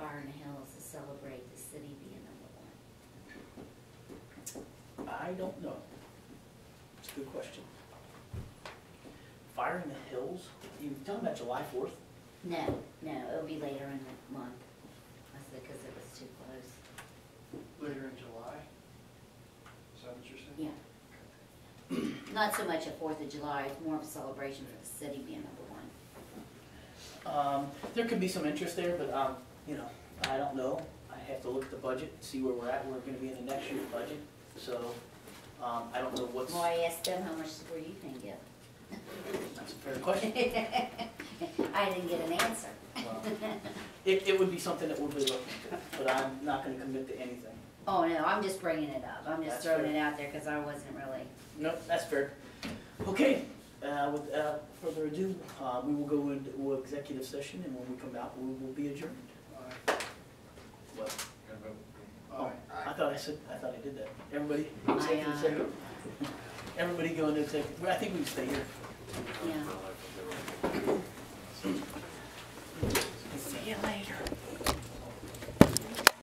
Fire in the Hills to celebrate the city being #1. I don't know. It's a good question. Fire in the Hills? You talking about July 4th? No, it'll be later in the month. I said, because it was too close. later in July? Is that what you're saying? Yeah. Not so much a 4th of July, it's more of a celebration for the city being number one. There could be some interest there, but, you know, I don't know. I have to look at the budget, see where we're at. We're gonna be in the next year's budget, so, I don't know what's, Well, I asked them how much were you can give. that's a fair question. I didn't get an answer. Well, it would be something that we'll be looking into, but I'm not gonna commit to anything. Oh, no, I'm just bringing it up. I'm just That's throwing fair. it out there because I wasn't really. Nope, that's fair. Okay, without further ado, we will go into executive session, and when we come out, we will be adjourned. What? Oh, I thought I did that. Everybody, executive session? Everybody go into executive, well, I think we can stay here. Yeah. See you later.